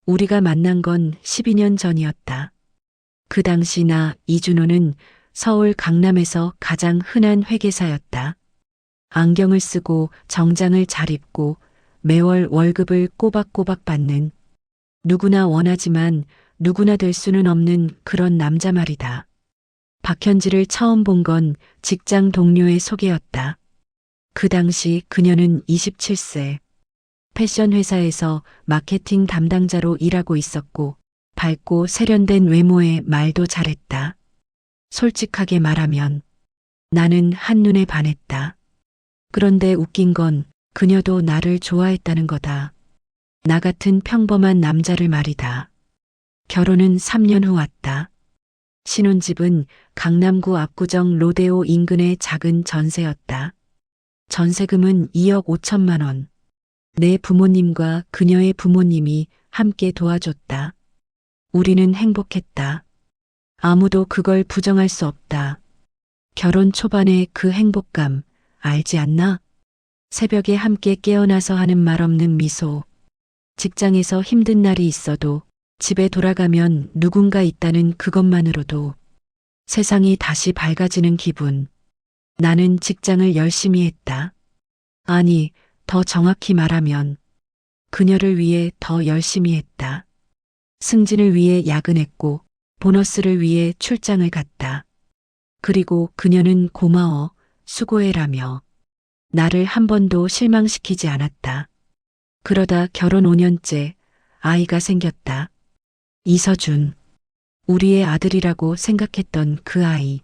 우리가 만난 건 12년 전이었다. 그 당시 나 이준호는 서울 강남에서 가장 흔한 회계사였다. 안경을 쓰고 정장을 잘 입고 매월 월급을 꼬박꼬박 받는, 누구나 원하지만 누구나 될 수는 없는 그런 남자 말이다. 박현지를 처음 본 건 직장 동료의 소개였다. 그 당시 그녀는 27세. 패션 회사에서 마케팅 담당자로 일하고 있었고 밝고 세련된 외모에 말도 잘했다. 솔직하게 말하면 나는 한눈에 반했다. 그런데 웃긴 건 그녀도 나를 좋아했다는 거다. 나 같은 평범한 남자를 말이다. 결혼은 3년 후 왔다. 신혼집은 강남구 압구정 로데오 인근의 작은 전세였다. 전세금은 2억 5천만 원. 내 부모님과 그녀의 부모님이 함께 도와줬다. 우리는 행복했다. 아무도 그걸 부정할 수 없다. 결혼 초반의 그 행복감 알지 않나? 새벽에 함께 깨어나서 하는 말 없는 미소. 직장에서 힘든 날이 있어도 집에 돌아가면 누군가 있다는 그것만으로도 세상이 다시 밝아지는 기분. 나는 직장을 열심히 했다. 아니, 더 정확히 말하면 그녀를 위해 더 열심히 했다. 승진을 위해 야근했고 보너스를 위해 출장을 갔다. 그리고 그녀는 고마워, 수고해라며 나를 한 번도 실망시키지 않았다. 그러다 결혼 5년째 아이가 생겼다. 이서준. 우리의 아들이라고 생각했던 그 아이.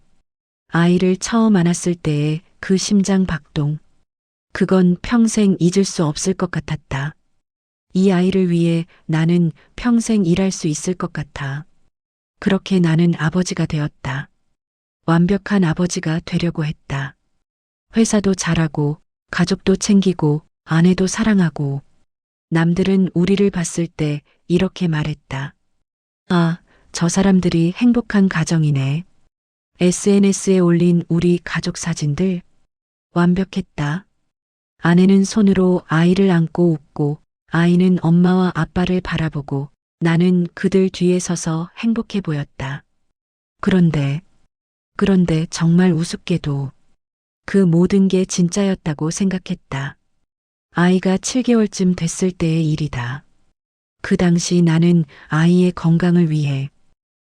아이를 처음 안았을 때의 그 심장 박동. 그건 평생 잊을 수 없을 것 같았다. 이 아이를 위해 나는 평생 일할 수 있을 것 같아. 그렇게 나는 아버지가 되었다. 완벽한 아버지가 되려고 했다. 회사도 잘하고, 가족도 챙기고, 아내도 사랑하고. 남들은 우리를 봤을 때 이렇게 말했다. 아, 저 사람들이 행복한 가정이네. SNS에 올린 우리 가족 사진들 완벽했다. 아내는 손으로 아이를 안고 웃고 아이는 엄마와 아빠를 바라보고 나는 그들 뒤에 서서 행복해 보였다. 그런데 정말 우습게도 그 모든 게 진짜였다고 생각했다. 아이가 7개월쯤 됐을 때의 일이다. 그 당시 나는 아이의 건강을 위해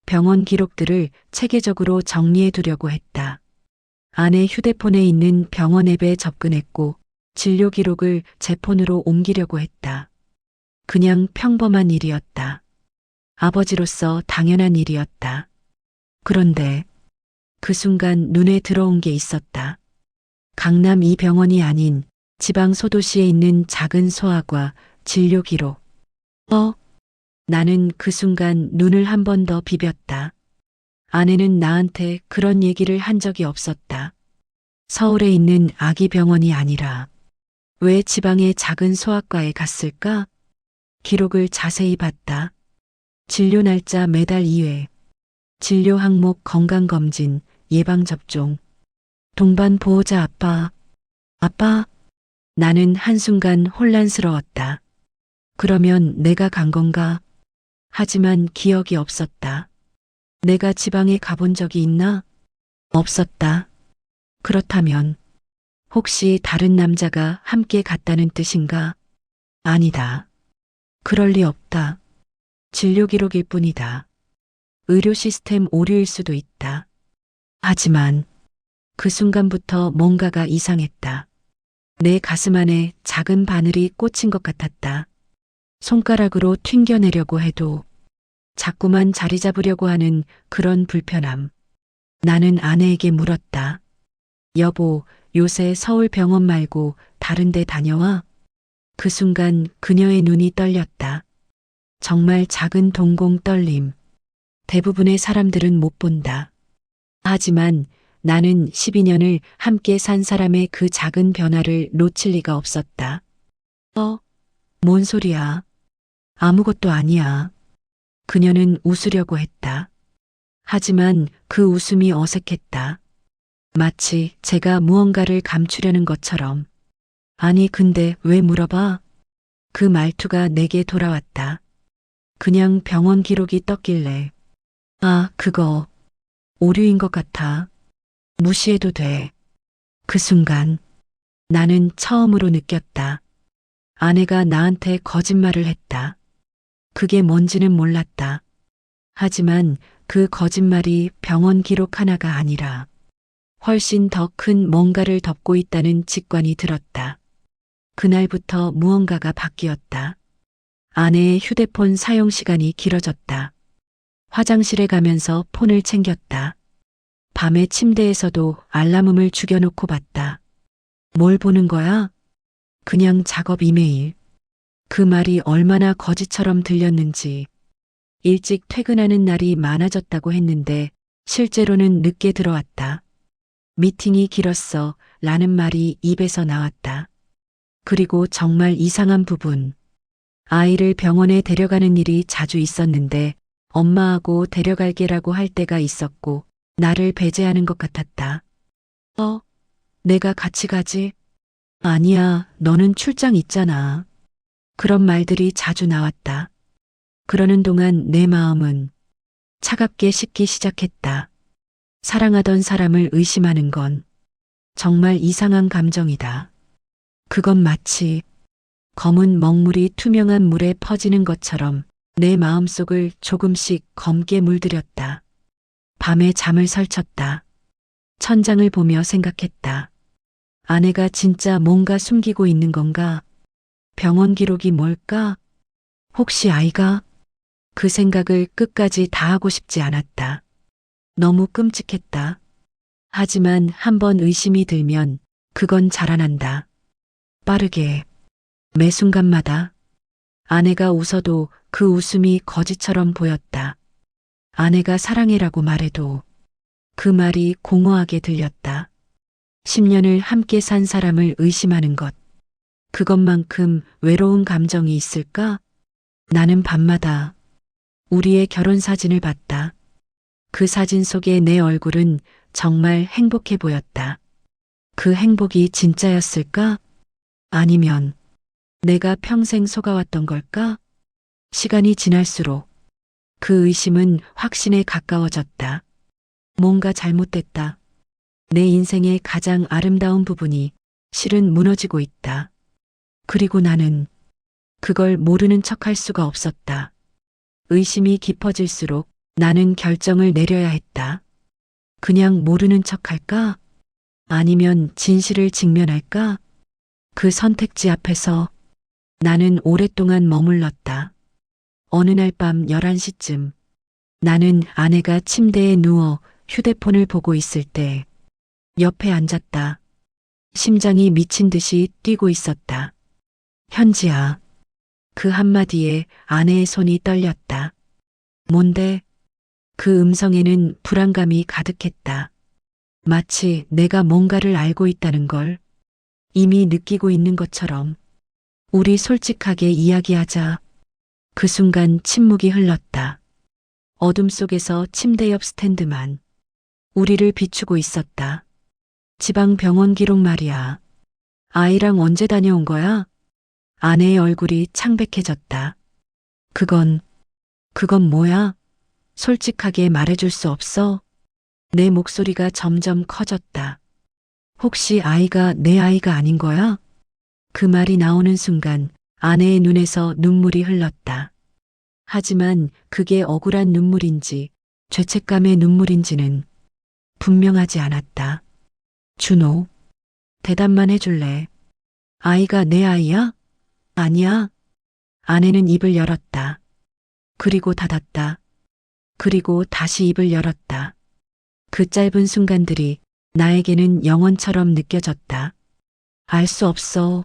병원 기록들을 체계적으로 정리해 두려고 했다. 아내 휴대폰에 있는 병원 앱에 접근했고 진료 기록을 제 폰으로 옮기려고 했다. 그냥 평범한 일이었다. 아버지로서 당연한 일이었다. 그런데 그 순간 눈에 들어온 게 있었다. 강남 이 병원이 아닌 지방 소도시에 있는 작은 소아과 진료 기록. 나는 그 순간 눈을 한 번 더 비볐다. 아내는 나한테 그런 얘기를 한 적이 없었다. 서울에 있는 아기 병원이 아니라 왜 지방의 작은 소아과에 갔을까? 기록을 자세히 봤다. 진료 날짜 매달 2회, 진료 항목 건강검진, 예방접종, 동반 보호자 아빠. 나는 한순간 혼란스러웠다. 그러면 내가 간 건가? 하지만 기억이 없었다. 내가 지방에 가본 적이 있나? 없었다. 그렇다면 혹시 다른 남자가 함께 갔다는 뜻인가? 아니다. 그럴 리 없다. 진료 기록일 뿐이다. 의료 시스템 오류일 수도 있다. 하지만 그 순간부터 뭔가가 이상했다. 내 가슴 안에 작은 바늘이 꽂힌 것 같았다. 손가락으로 튕겨내려고 해도 자꾸만 자리 잡으려고 하는 그런 불편함. 나는 아내에게 물었다. 여보, 요새 서울 병원 말고 다른 데 다녀와? 그 순간 그녀의 눈이 떨렸다. 정말 작은 동공 떨림. 대부분의 사람들은 못 본다. 하지만 나는 12년을 함께 산 사람의 그 작은 변화를 놓칠 리가 없었다. 뭔 소리야? 아무것도 아니야. 그녀는 웃으려고 했다. 하지만 그 웃음이 어색했다. 마치 제가 무언가를 감추려는 것처럼. 아니, 근데 왜 물어봐? 그 말투가 내게 돌아왔다. 그냥 병원 기록이 떴길래. 아, 그거 오류인 것 같아. 무시해도 돼. 그 순간 나는 처음으로 느꼈다. 아내가 나한테 거짓말을 했다. 그게 뭔지는 몰랐다. 하지만 그 거짓말이 병원 기록 하나가 아니라 훨씬 더 큰 뭔가를 덮고 있다는 직관이 들었다. 그날부터 무언가가 바뀌었다. 아내의 휴대폰 사용 시간이 길어졌다. 화장실에 가면서 폰을 챙겼다. 밤에 침대에서도 알람음을 죽여놓고 봤다. 뭘 보는 거야? 그냥 작업 이메일. 그 말이 얼마나 거짓처럼 들렸는지. 일찍 퇴근하는 날이 많아졌다고 했는데 실제로는 늦게 들어왔다. 미팅이 길었어 라는 말이 입에서 나왔다. 그리고 정말 이상한 부분. 아이를 병원에 데려가는 일이 자주 있었는데 엄마하고 데려갈게라고 할 때가 있었고 나를 배제하는 것 같았다. 내가 같이 가지? 아니야, 너는 출장 있잖아. 그런 말들이 자주 나왔다. 그러는 동안 내 마음은 차갑게 식기 시작했다. 사랑하던 사람을 의심하는 건 정말 이상한 감정이다. 그건 마치 검은 먹물이 투명한 물에 퍼지는 것처럼 내 마음속을 조금씩 검게 물들였다. 밤에 잠을 설쳤다. 천장을 보며 생각했다. 아내가 진짜 뭔가 숨기고 있는 건가? 병원 기록이 뭘까? 혹시 아이가? 그 생각을 끝까지 다 하고 싶지 않았다. 너무 끔찍했다. 하지만 한번 의심이 들면 그건 자라난다. 빠르게, 매 순간마다. 아내가 웃어도 그 웃음이 거짓처럼 보였다. 아내가 사랑해라고 말해도 그 말이 공허하게 들렸다. 10년을 함께 산 사람을 의심하는 것. 그것만큼 외로운 감정이 있을까? 나는 밤마다 우리의 결혼 사진을 봤다. 그 사진 속의 내 얼굴은 정말 행복해 보였다. 그 행복이 진짜였을까? 아니면 내가 평생 속아왔던 걸까? 시간이 지날수록 그 의심은 확신에 가까워졌다. 뭔가 잘못됐다. 내 인생의 가장 아름다운 부분이 실은 무너지고 있다. 그리고 나는 그걸 모르는 척할 수가 없었다. 의심이 깊어질수록 나는 결정을 내려야 했다. 그냥 모르는 척할까? 아니면 진실을 직면할까? 그 선택지 앞에서 나는 오랫동안 머물렀다. 어느 날 밤 11시쯤 나는 아내가 침대에 누워 휴대폰을 보고 있을 때 옆에 앉았다. 심장이 미친 듯이 뛰고 있었다. 현지야. 그 한마디에 아내의 손이 떨렸다. 뭔데? 그 음성에는 불안감이 가득했다. 마치 내가 뭔가를 알고 있다는 걸 이미 느끼고 있는 것처럼. 우리 솔직하게 이야기하자. 그 순간 침묵이 흘렀다. 어둠 속에서 침대 옆 스탠드만 우리를 비추고 있었다. 지방병원 기록 말이야. 아이랑 언제 다녀온 거야? 아내의 얼굴이 창백해졌다. 그건 뭐야? 솔직하게 말해줄 수 없어? 내 목소리가 점점 커졌다. 혹시 아이가 내 아이가 아닌 거야? 그 말이 나오는 순간 아내의 눈에서 눈물이 흘렀다. 하지만 그게 억울한 눈물인지 죄책감의 눈물인지는 분명하지 않았다. 준호, 대답만 해줄래? 아이가 내 아이야? 아니야. 아내는 입을 열었다. 그리고 닫았다. 그리고 다시 입을 열었다. 그 짧은 순간들이 나에게는 영원처럼 느껴졌다. 알 수 없어.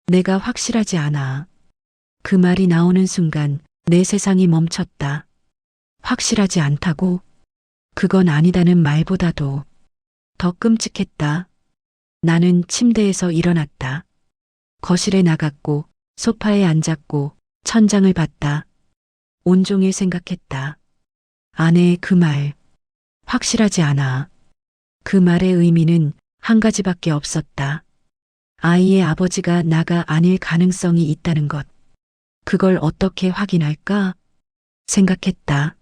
내가 확실하지 않아. 그 말이 나오는 순간 내 세상이 멈췄다. 확실하지 않다고? 그건 아니다는 말보다도 더 끔찍했다. 나는 침대에서 일어났다. 거실에 나갔고 소파에 앉았고 천장을 봤다. 온종일 생각했다. 아내의 그 말, 확실하지 않아. 그 말의 의미는 한 가지밖에 없었다. 아이의 아버지가 나가 아닐 가능성이 있다는 것. 그걸 어떻게 확인할까? 생각했다.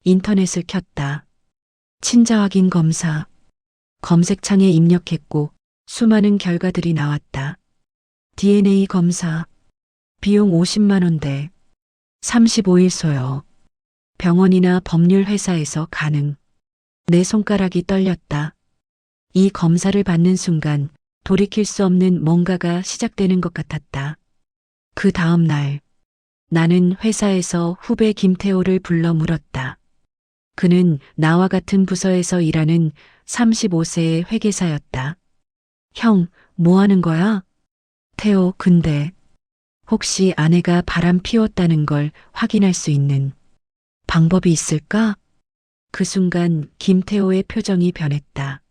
인터넷을 켰다. 친자 확인 검사. 검색창에 입력했고 수많은 결과들이 나왔다. DNA 검사. 비용 50만 원대. 35일 소요. 병원이나 법률 회사에서 가능. 내 손가락이 떨렸다. 이 검사를 받는 순간 돌이킬 수 없는 뭔가가 시작되는 것 같았다. 그 다음 날, 나는 회사에서 후배 김태호를 불러 물었다. 그는 나와 같은 부서에서 일하는 35세의 회계사였다. 형, 뭐 하는 거야? 태호, 근데 혹시 아내가 바람 피웠다는 걸 확인할 수 있는 방법이 있을까? 그 순간 김태호의 표정이 변했다.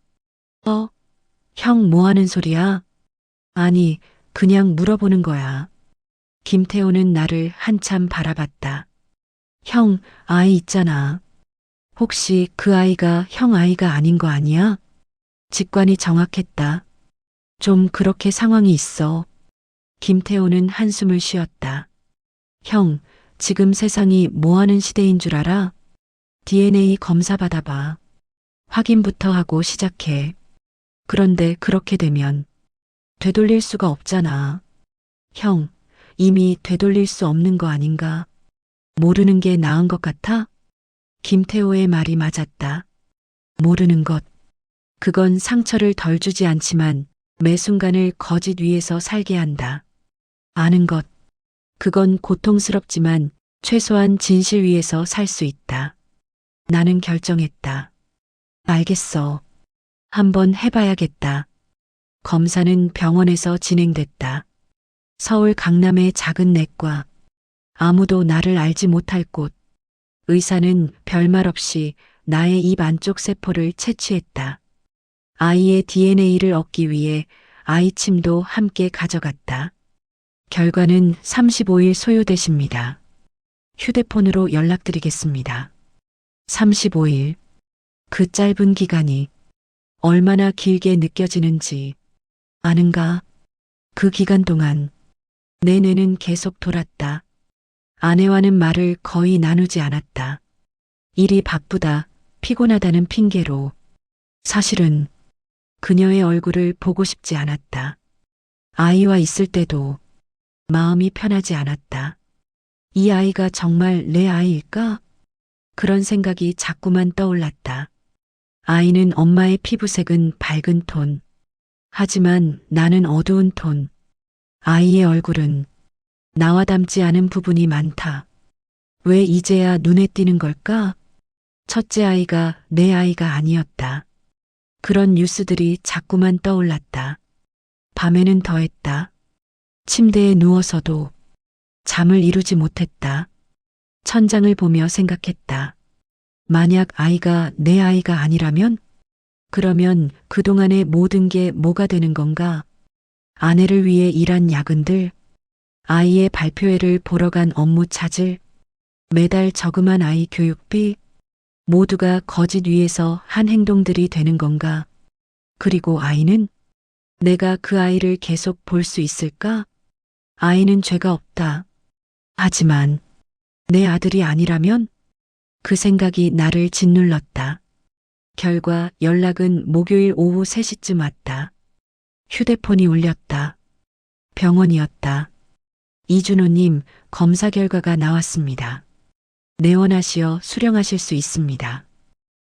형, 뭐 하는 소리야? 아니, 그냥 물어보는 거야. 김태호는 나를 한참 바라봤다. 형, 아이 있잖아. 혹시 그 아이가 형 아이가 아닌 거 아니야? 직관이 정확했다. 좀 그렇게 상황이 있어. 김태호는 한숨을 쉬었다. 형, 지금 세상이 뭐 하는 시대인 줄 알아? DNA 검사 받아봐. 확인부터 하고 시작해. 그런데 그렇게 되면 되돌릴 수가 없잖아. 형, 이미 되돌릴 수 없는 거 아닌가? 모르는 게 나은 것 같아? 김태호의 말이 맞았다. 모르는 것. 그건 상처를 덜 주지 않지만 매 순간을 거짓 위에서 살게 한다. 아는 것. 그건 고통스럽지만 최소한 진실 위에서 살 수 있다. 나는 결정했다. 알겠어. 한번 해봐야겠다. 검사는 병원에서 진행됐다. 서울 강남의 작은 내과. 아무도 나를 알지 못할 곳. 의사는 별말 없이 나의 입 안쪽 세포를 채취했다. 아이의 DNA를 얻기 위해 아이 침도 함께 가져갔다. 결과는 35일 소요되십니다. 휴대폰으로 연락드리겠습니다. 35일. 그 짧은 기간이 얼마나 길게 느껴지는지 아는가? 그 기간 동안 내 뇌는 계속 돌았다. 아내와는 말을 거의 나누지 않았다. 일이 바쁘다, 피곤하다는 핑계로. 사실은 그녀의 얼굴을 보고 싶지 않았다. 아이와 있을 때도 마음이 편하지 않았다. 이 아이가 정말 내 아이일까? 그런 생각이 자꾸만 떠올랐다. 아이는 엄마의 피부색은 밝은 톤. 하지만 나는 어두운 톤. 아이의 얼굴은 나와 닮지 않은 부분이 많다. 왜 이제야 눈에 띄는 걸까? 첫째 아이가 내 아이가 아니었다. 그런 뉴스들이 자꾸만 떠올랐다. 밤에는 더했다. 침대에 누워서도 잠을 이루지 못했다. 천장을 보며 생각했다. 만약 아이가 내 아이가 아니라면? 그러면 그동안의 모든 게 뭐가 되는 건가? 아내를 위해 일한 야근들, 아이의 발표회를 보러 간 업무 차질, 매달 저금한 아이 교육비, 모두가 거짓 위에서 한 행동들이 되는 건가? 그리고 아이는? 내가 그 아이를 계속 볼 수 있을까? 아이는 죄가 없다. 하지만 내 아들이 아니라면? 그 생각이 나를 짓눌렀다. 결과 연락은 목요일 오후 3시쯤 왔다. 휴대폰이 울렸다. 병원이었다. 이준호님, 검사 결과가 나왔습니다. 내원하시어 수령하실 수 있습니다.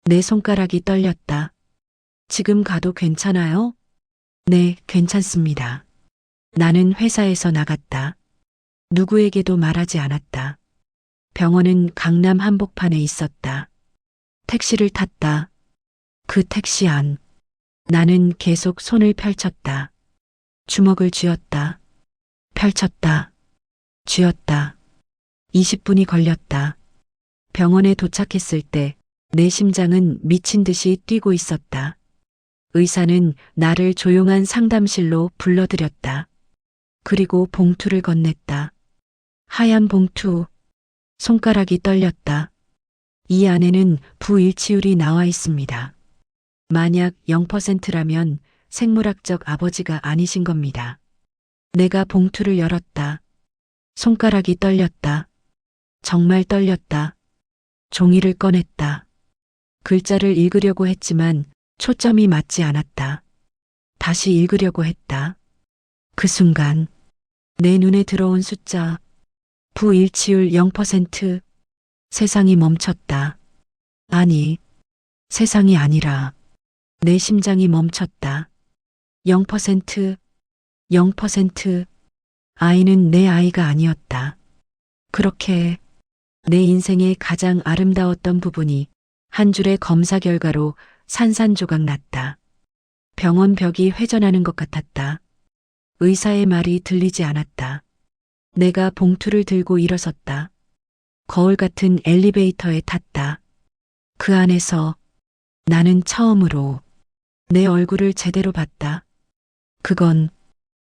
내 손가락이 떨렸다. 지금 가도 괜찮아요? 네, 괜찮습니다. 나는 회사에서 나갔다. 누구에게도 말하지 않았다. 병원은 강남 한복판에 있었다. 택시를 탔다. 그 택시 안. 나는 계속 손을 펼쳤다. 주먹을 쥐었다. 펼쳤다. 쥐었다. 20분이 걸렸다. 병원에 도착했을 때 내 심장은 미친 듯이 뛰고 있었다. 의사는 나를 조용한 상담실로 불러들였다. 그리고 봉투를 건넸다. 하얀 봉투. 손가락이 떨렸다. 이 안에는 부일치율이 나와 있습니다. 만약 0%라면 생물학적 아버지가 아니신 겁니다. 내가 봉투를 열었다. 손가락이 떨렸다. 정말 떨렸다. 종이를 꺼냈다. 글자를 읽으려고 했지만 초점이 맞지 않았다. 다시 읽으려고 했다. 그 순간 내 눈에 들어온 숫자 부일치율 0%. 세상이 멈췄다. 아니, 세상이 아니라 내 심장이 멈췄다. 0%, 0%. 아이는 내 아이가 아니었다. 그렇게 내 인생의 가장 아름다웠던 부분이 한 줄의 검사 결과로 산산조각 났다. 병원 벽이 회전하는 것 같았다. 의사의 말이 들리지 않았다. 내가 봉투를 들고 일어섰다. 거울 같은 엘리베이터에 탔다. 그 안에서 나는 처음으로 내 얼굴을 제대로 봤다. 그건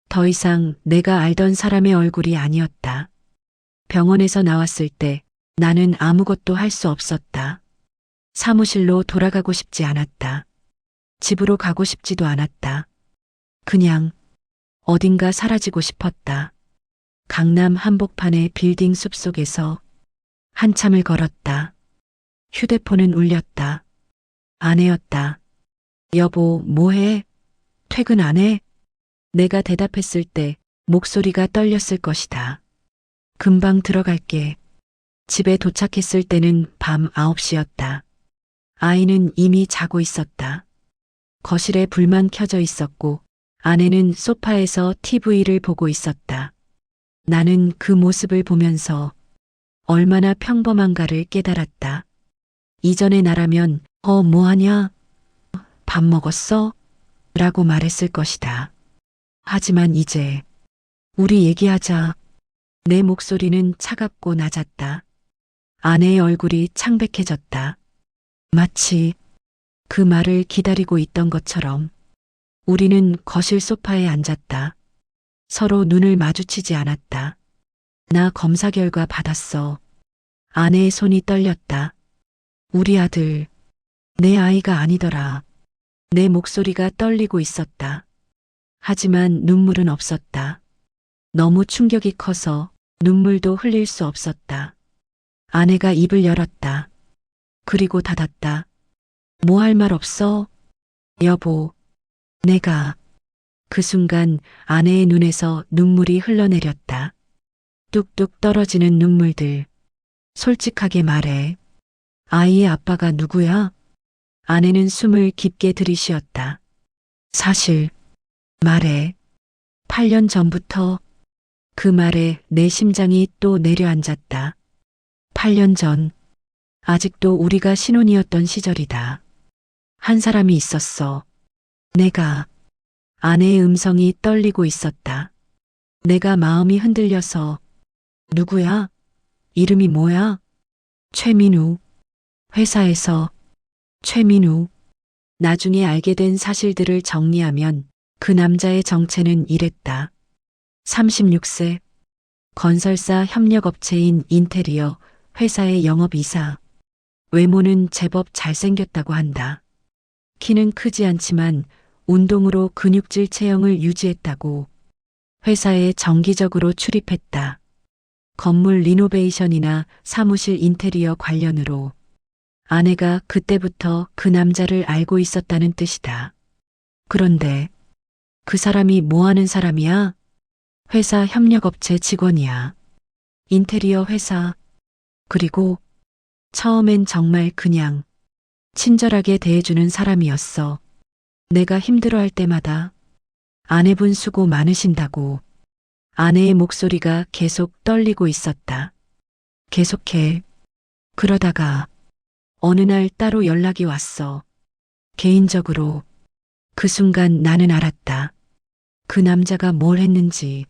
더 이상 내가 알던 사람의 얼굴이 아니었다. 병원에서 나왔을 때 나는 아무것도 할 수 없었다. 사무실로 돌아가고 싶지 않았다. 집으로 가고 싶지도 않았다. 그냥 어딘가 사라지고 싶었다. 강남 한복판의 빌딩 숲속에서 한참을 걸었다. 휴대폰은 울렸다. 아내였다. 여보, 뭐해? 퇴근 안 해? 내가 대답했을 때 목소리가 떨렸을 것이다. 금방 들어갈게. 집에 도착했을 때는 밤 9시였다. 아이는 이미 자고 있었다. 거실에 불만 켜져 있었고 아내는 소파에서 TV를 보고 있었다. 나는 그 모습을 보면서 얼마나 평범한가를 깨달았다. 이전의 나라면 뭐하냐? 밥 먹었어? 라고 말했을 것이다. 하지만 이제 우리 얘기하자. 내 목소리는 차갑고 낮았다. 아내의 얼굴이 창백해졌다. 마치 그 말을 기다리고 있던 것처럼. 우리는 거실 소파에 앉았다. 서로 눈을 마주치지 않았다. 나 검사 결과 받았어. 아내의 손이 떨렸다. 우리 아들, 내 아이가 아니더라. 내 목소리가 떨리고 있었다. 하지만 눈물은 없었다. 너무 충격이 커서 눈물도 흘릴 수 없었다. 아내가 입을 열었다. 그리고 닫았다. 뭐 할 말 없어? 여보, 내가. 그 순간 아내의 눈에서 눈물이 흘러내렸다. 뚝뚝 떨어지는 눈물들. 솔직하게 말해. 아이의 아빠가 누구야? 아내는 숨을 깊게 들이쉬었다. 사실 말해. 8년 전부터. 그 말에 내 심장이 또 내려앉았다. 8년 전. 아직도 우리가 신혼이었던 시절이다. 한 사람이 있었어. 내가. 아내의 음성이 떨리고 있었다. 내가 마음이 흔들려서. 누구야? 이름이 뭐야? 최민우. 회사에서. 최민우. 나중에 알게 된 사실들을 정리하면 그 남자의 정체는 이랬다. 36세. 건설사 협력업체인 인테리어 회사의 영업이사. 외모는 제법 잘생겼다고 한다. 키는 크지 않지만 운동으로 근육질 체형을 유지했다고. 회사에 정기적으로 출입했다. 건물 리노베이션이나 사무실 인테리어 관련으로. 아내가 그때부터 그 남자를 알고 있었다는 뜻이다. 그런데 그 사람이 뭐 하는 사람이야? 회사 협력업체 직원이야. 인테리어 회사. 그리고 처음엔 정말 그냥 친절하게 대해주는 사람이었어. 내가 힘들어할 때마다 아내분 수고 많으신다고. 아내의 목소리가 계속 떨리고 있었다. 계속해. 그러다가 어느 날 따로 연락이 왔어. 개인적으로. 그 순간 나는 알았다. 그 남자가 뭘 했는지.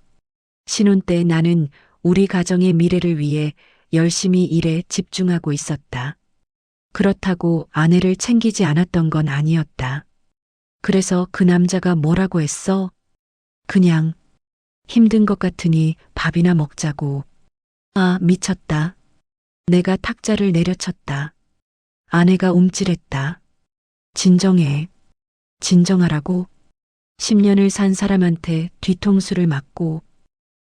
신혼 때 나는 우리 가정의 미래를 위해 열심히 일에 집중하고 있었다. 그렇다고 아내를 챙기지 않았던 건 아니었다. 그래서 그 남자가 뭐라고 했어? 그냥 힘든 것 같으니 밥이나 먹자고. 아, 미쳤다. 내가 탁자를 내려쳤다. 아내가 움찔했다. 진정해. 진정하라고. 10년을 산 사람한테 뒤통수를 맞고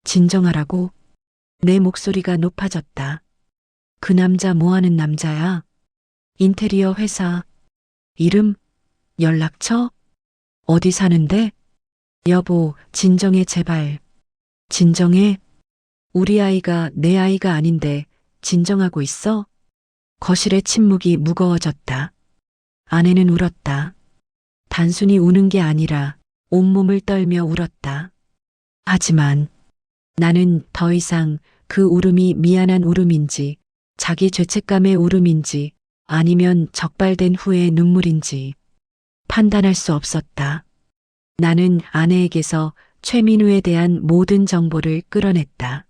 진정하라고. 내 목소리가 높아졌다. 그 남자 뭐 하는 남자야? 인테리어 회사. 이름? 연락처? 어디 사는데? 여보, 진정해 제발. 진정해? 우리 아이가 내 아이가 아닌데 진정하고 있어? 거실의 침묵이 무거워졌다. 아내는 울었다. 단순히 우는 게 아니라 온몸을 떨며 울었다. 하지만 나는 더 이상 그 울음이 미안한 울음인지 자기 죄책감의 울음인지 아니면 적발된 후의 눈물인지 판단할 수 없었다. 나는 아내에게서 최민우에 대한 모든 정보를 끌어냈다.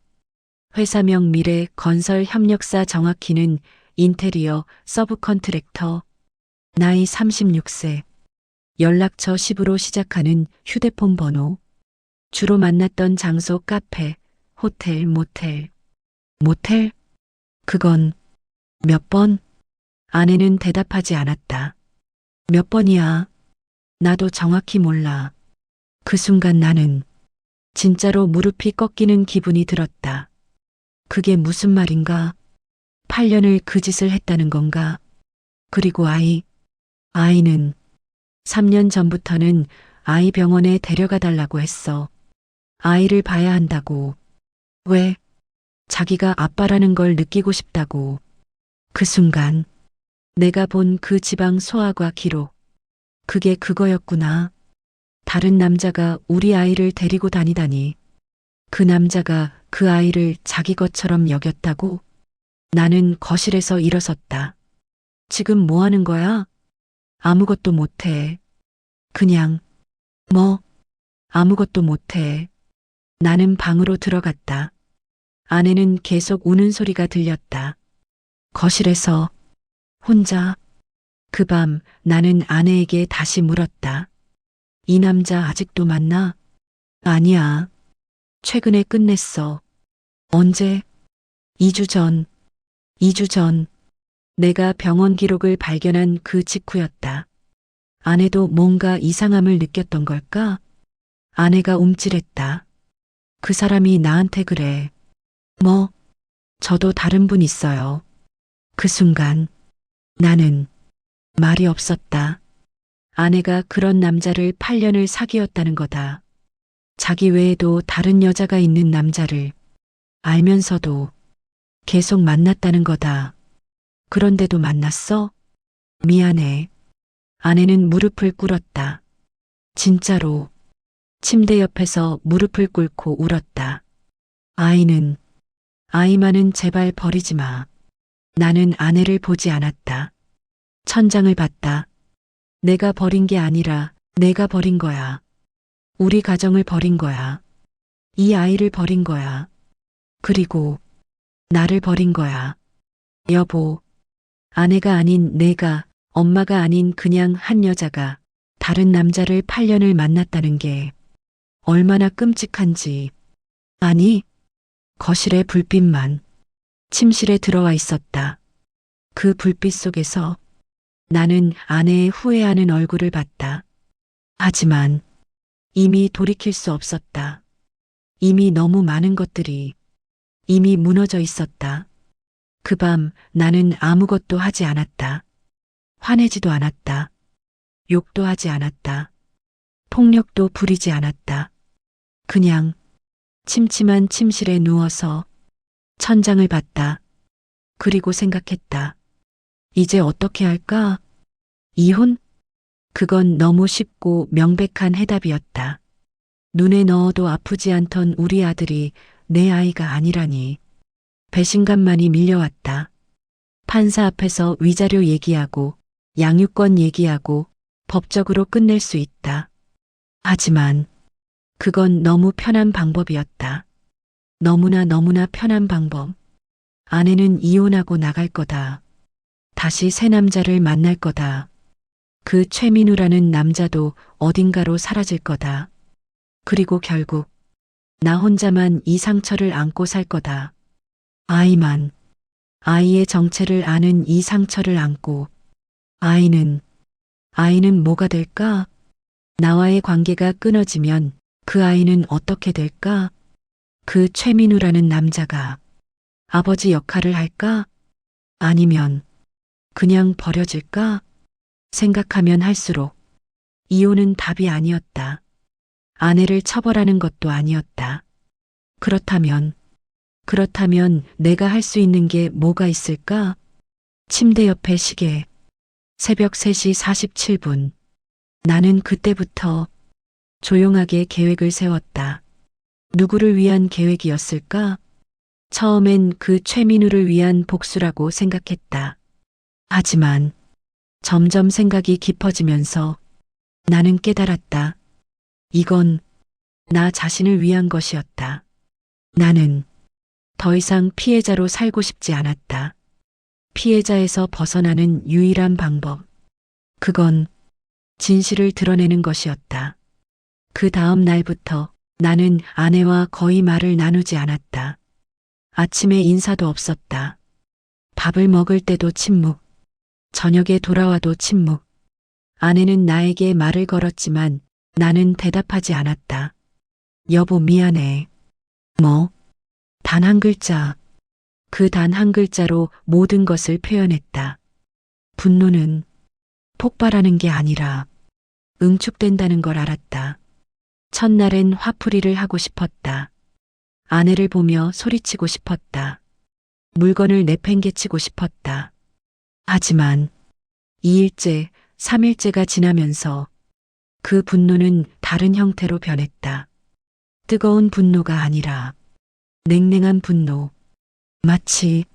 회사명 미래 건설 협력사 정확히는 인테리어 서브 컨트랙터, 나이 36세, 연락처 10으로 시작하는 휴대폰 번호, 주로 만났던 장소 카페, 호텔, 모텔. 모텔? 그건 몇 번? 아내는 대답하지 않았다. 몇 번이야? 나도 정확히 몰라. 그 순간 나는 진짜로 무릎이 꺾이는 기분이 들었다. 그게 무슨 말인가? 8년을 그 짓을 했다는 건가? 그리고 아이는 3년 전부터는 아이 병원에 데려가 달라고 했어. 아이를 봐야 한다고. 왜? 자기가 아빠라는 걸 느끼고 싶다고. 그 순간 내가 본 그 지방 소아과 기록. 그게 그거였구나. 다른 남자가 우리 아이를 데리고 다니다니. 그 남자가 그 아이를 자기 것처럼 여겼다고? 나는 거실에서 일어섰다. 지금 뭐 하는 거야? 아무것도 못해. 그냥, 아무것도 못해. 나는 방으로 들어갔다. 아내는 계속 우는 소리가 들렸다. 거실에서 혼자. 그 밤 나는 아내에게 다시 물었다. 이 남자 아직도 만나? 아니야. 최근에 끝냈어. 언제? 2주 전. 2주 전. 내가 병원 기록을 발견한 그 직후였다. 아내도 뭔가 이상함을 느꼈던 걸까? 아내가 움찔했다. 그 사람이 나한테 그래. 저도 다른 분 있어요. 그 순간 나는 말이 없었다. 아내가 그런 남자를 8년을 사귀었다는 거다. 자기 외에도 다른 여자가 있는 남자를 알면서도 계속 만났다는 거다. 그런데도 만났어? 미안해. 아내는 무릎을 꿇었다. 진짜로. 침대 옆에서 무릎을 꿇고 울었다. 아이만은 제발 버리지 마. 나는 아내를 보지 않았다. 천장을 봤다. 내가 버린 게 아니라 내가 버린 거야. 우리 가정을 버린 거야. 이 아이를 버린 거야. 그리고 나를 버린 거야. 여보, 아내가 아닌 내가, 엄마가 아닌 그냥 한 여자가 다른 남자를 8년을 만났다는 게 얼마나 끔찍한지. 아니, 거실에 불빛만 침실에 들어와 있었다. 그 불빛 속에서 나는 아내의 후회하는 얼굴을 봤다. 하지만 이미 돌이킬 수 없었다. 이미 너무 많은 것들이 이미 무너져 있었다. 그 밤 나는 아무것도 하지 않았다. 화내지도 않았다. 욕도 하지 않았다. 폭력도 부리지 않았다. 그냥 침침한 침실에 누워서 천장을 봤다. 그리고 생각했다. 이제 어떻게 할까? 이혼? 그건 너무 쉽고 명백한 해답이었다. 눈에 넣어도 아프지 않던 우리 아들이 내 아이가 아니라니. 배신감만이 밀려왔다. 판사 앞에서 위자료 얘기하고 양육권 얘기하고 법적으로 끝낼 수 있다. 하지만 그건 너무 편한 방법이었다. 너무나 편한 방법. 아내는 이혼하고 나갈 거다. 다시 새 남자를 만날 거다. 그 최민우라는 남자도 어딘가로 사라질 거다. 그리고 결국 나 혼자만 이 상처를 안고 살 거다. 아이의 정체를 아는 이 상처를 안고 아이는 뭐가 될까? 나와의 관계가 끊어지면 그 아이는 어떻게 될까? 그 최민우라는 남자가 아버지 역할을 할까? 아니면 그냥 버려질까? 생각하면 할수록 이혼은 답이 아니었다. 아내를 처벌하는 것도 아니었다. 그렇다면 내가 할 수 있는 게 뭐가 있을까? 침대 옆에 시계. 새벽 3시 47분. 나는 그때부터 조용하게 계획을 세웠다. 누구를 위한 계획이었을까? 처음엔 그 최민우를 위한 복수라고 생각했다. 하지만 점점 생각이 깊어지면서 나는 깨달았다. 이건 나 자신을 위한 것이었다. 나는 더 이상 피해자로 살고 싶지 않았다. 피해자에서 벗어나는 유일한 방법. 그건 진실을 드러내는 것이었다. 그 다음 날부터 나는 아내와 거의 말을 나누지 않았다. 아침에 인사도 없었다. 밥을 먹을 때도 침묵. 저녁에 돌아와도 침묵. 아내는 나에게 말을 걸었지만 나는 대답하지 않았다. 여보, 미안해. 뭐? 단 한 글자. 그 단 한 글자로 모든 것을 표현했다. 분노는 폭발하는 게 아니라 응축된다는 걸 알았다. 첫날엔 화풀이를 하고 싶었다. 아내를 보며 소리치고 싶었다. 물건을 내팽개치고 싶었다. 하지만 2일째, 3일째가 지나면서 그 분노는 다른 형태로 변했다. 뜨거운 분노가 아니라 냉랭한 분노. 마치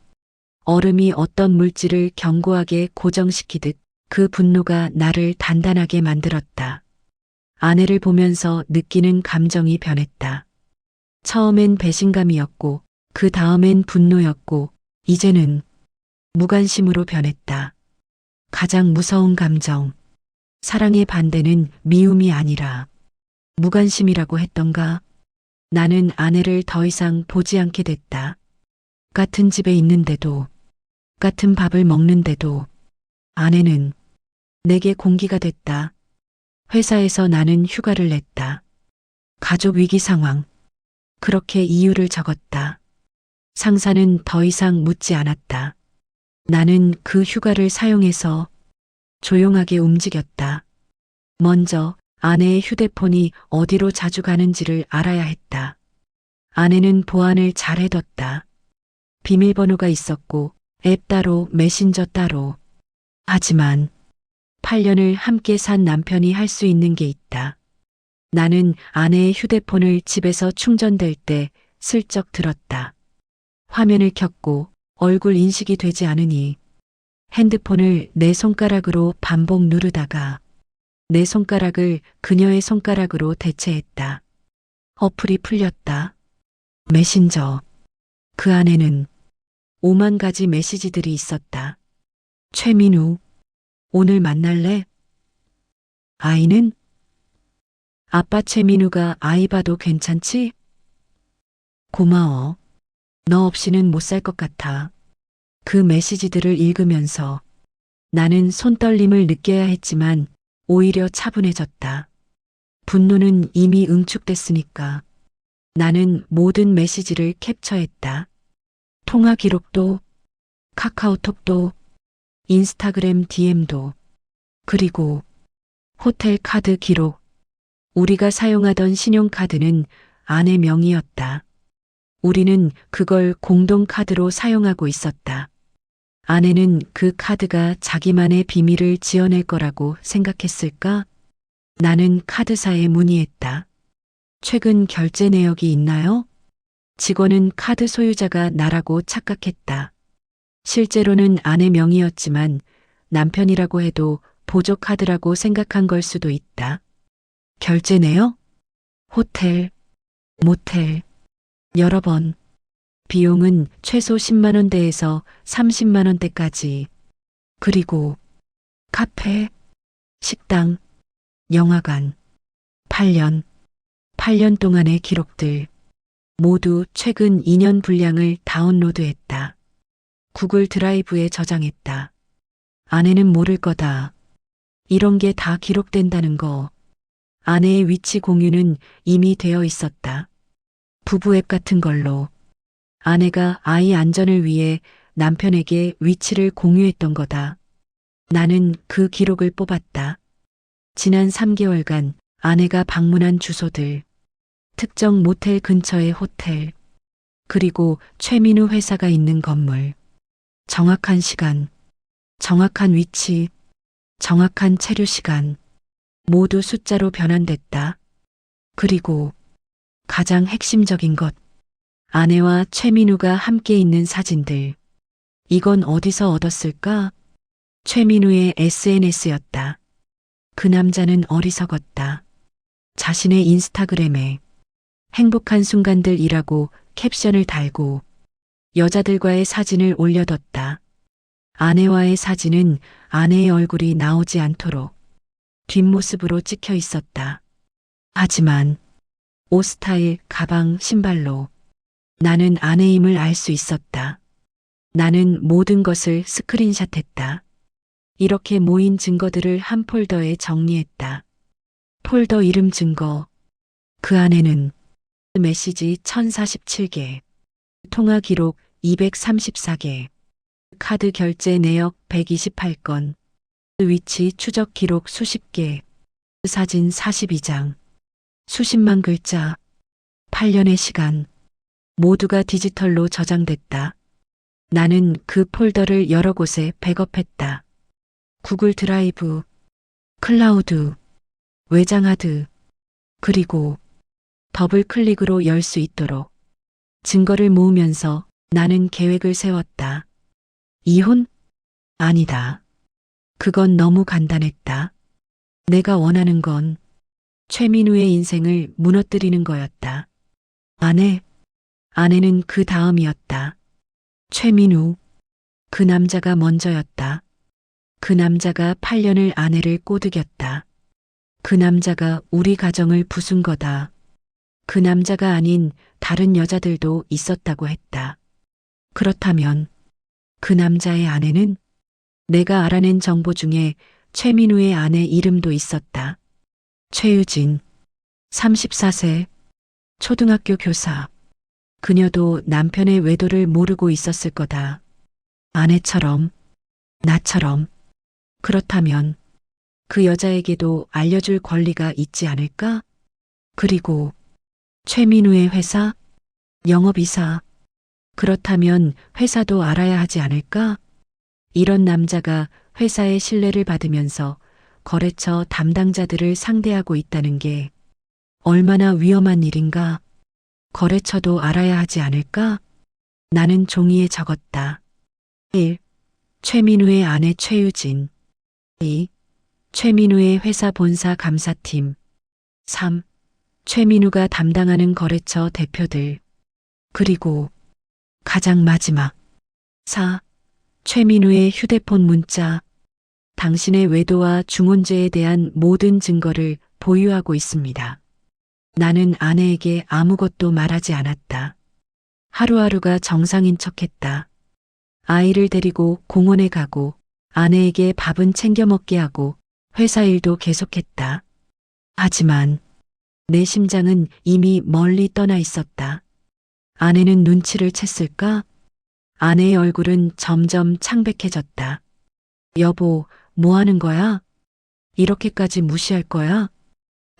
얼음이 어떤 물질을 견고하게 고정시키듯 그 분노가 나를 단단하게 만들었다. 아내를 보면서 느끼는 감정이 변했다. 처음엔 배신감이었고, 그 다음엔 분노였고, 이제는 무관심으로 변했다. 가장 무서운 감정. 사랑의 반대는 미움이 아니라 무관심이라고 했던가? 나는 아내를 더 이상 보지 않게 됐다. 같은 집에 있는데도, 같은 밥을 먹는데도 아내는 내게 공기가 됐다. 회사에서 나는 휴가를 냈다. 가족 위기 상황. 그렇게 이유를 적었다. 상사는 더 이상 묻지 않았다. 나는 그 휴가를 사용해서 조용하게 움직였다. 먼저 아내의 휴대폰이 어디로 자주 가는지를 알아야 했다. 아내는 보안을 잘 해뒀다. 비밀번호가 있었고 앱 따로 메신저 따로. 하지만 8년을 함께 산 남편이 할 수 있는 게 있다. 나는 아내의 휴대폰을 집에서 충전될 때 슬쩍 들었다. 화면을 켰고 얼굴 인식이 되지 않으니 핸드폰을 내 손가락으로 반복 누르다가 내 손가락을 그녀의 손가락으로 대체했다. 어플이 풀렸다. 메신저. 그 안에는 5만 가지 메시지들이 있었다. 최민우, 오늘 만날래? 아이는? 아빠 최민우가 아이 봐도 괜찮지? 고마워. 너 없이는 못 살 것 같아. 그 메시지들을 읽으면서 나는 손떨림을 느껴야 했지만 오히려 차분해졌다. 분노는 이미 응축됐으니까. 나는 모든 메시지를 캡처했다. 통화 기록도, 카카오톡도, 인스타그램 DM도, 그리고 호텔 카드 기록. 우리가 사용하던 신용카드는 아내 명의였다. 우리는 그걸 공동카드로 사용하고 있었다. 아내는 그 카드가 자기만의 비밀을 지어낼 거라고 생각했을까? 나는 카드사에 문의했다. 최근 결제 내역이 있나요? 직원은 카드 소유자가 나라고 착각했다. 실제로는 아내 명의였지만 남편이라고 해도 보조 카드라고 생각한 걸 수도 있다. 결제 내역? 호텔, 모텔, 여러 번. 비용은 최소 10만 원대에서 30만 원대까지. 그리고 카페, 식당, 영화관. 8년 동안의 기록들. 모두 최근 2년 분량을 다운로드했다. 구글 드라이브에 저장했다. 아내는 모를 거다. 이런 게 다 기록된다는 거. 아내의 위치 공유는 이미 되어 있었다. 부부 앱 같은 걸로. 아내가 아이 안전을 위해 남편에게 위치를 공유했던 거다. 나는 그 기록을 뽑았다. 지난 3개월간 아내가 방문한 주소들, 특정 모텔 근처의 호텔, 그리고 최민우 회사가 있는 건물, 정확한 시간, 정확한 위치, 정확한 체류 시간, 모두 숫자로 변환됐다. 그리고 가장 핵심적인 것, 아내와 최민우가 함께 있는 사진들. 이건 어디서 얻었을까? 최민우의 SNS였다. 그 남자는 어리석었다. 자신의 인스타그램에 행복한 순간들이라고 캡션을 달고 여자들과의 사진을 올려뒀다. 아내와의 사진은 아내의 얼굴이 나오지 않도록 뒷모습으로 찍혀 있었다. 하지만 옷 스타일, 가방, 신발로 나는 아내임을 알 수 있었다. 나는 모든 것을 스크린샷했다. 이렇게 모인 증거들을 한 폴더에 정리했다. 폴더 이름 증거. 그 안에는 메시지 1047개, 통화 기록 234개, 카드 결제 내역 128건, 위치 추적 기록 수십 개, 사진 42장, 수십만 글자, 8년의 시간, 모두가 디지털로 저장됐다. 나는 그 폴더를 여러 곳에 백업했다. 구글 드라이브, 클라우드, 외장하드, 그리고 더블 클릭으로 열 수 있도록 증거를 모으면서 나는 계획을 세웠다. 이혼? 아니다. 그건 너무 간단했다. 내가 원하는 건 최민우의 인생을 무너뜨리는 거였다. 아내는 그 다음이었다. 최민우, 그 남자가 먼저였다. 그 남자가 8년을 아내를 꼬드겼다. 그 남자가 우리 가정을 부순 거다. 그 남자가 아닌 다른 여자들도 있었다고 했다. 그렇다면 그 남자의 아내는? 내가 알아낸 정보 중에 최민우의 아내 이름도 있었다. 최유진, 34세, 초등학교 교사. 그녀도 남편의 외도를 모르고 있었을 거다. 아내처럼, 나처럼. 그렇다면 그 여자에게도 알려줄 권리가 있지 않을까? 그리고 최민우의 회사, 영업이사. 그렇다면 회사도 알아야 하지 않을까? 이런 남자가 회사의 신뢰를 받으면서 거래처 담당자들을 상대하고 있다는 게 얼마나 위험한 일인가? 거래처도 알아야 하지 않을까? 나는 종이에 적었다. 1. 최민우의 아내 최유진. 2. 최민우의 회사 본사 감사팀. 3. 최민우가 담당하는 거래처 대표들. 그리고 가장 마지막. 4. 최민우의 휴대폰 문자. 당신의 외도와 중혼죄에 대한 모든 증거를 보유하고 있습니다. 나는 아내에게 아무것도 말하지 않았다. 하루하루가 정상인 척했다. 아이를 데리고 공원에 가고 아내에게 밥은 챙겨 먹게 하고 회사 일도 계속했다. 하지만 내 심장은 이미 멀리 떠나 있었다. 아내는 눈치를 챘을까? 아내의 얼굴은 점점 창백해졌다. 여보, 뭐 하는 거야? 이렇게까지 무시할 거야?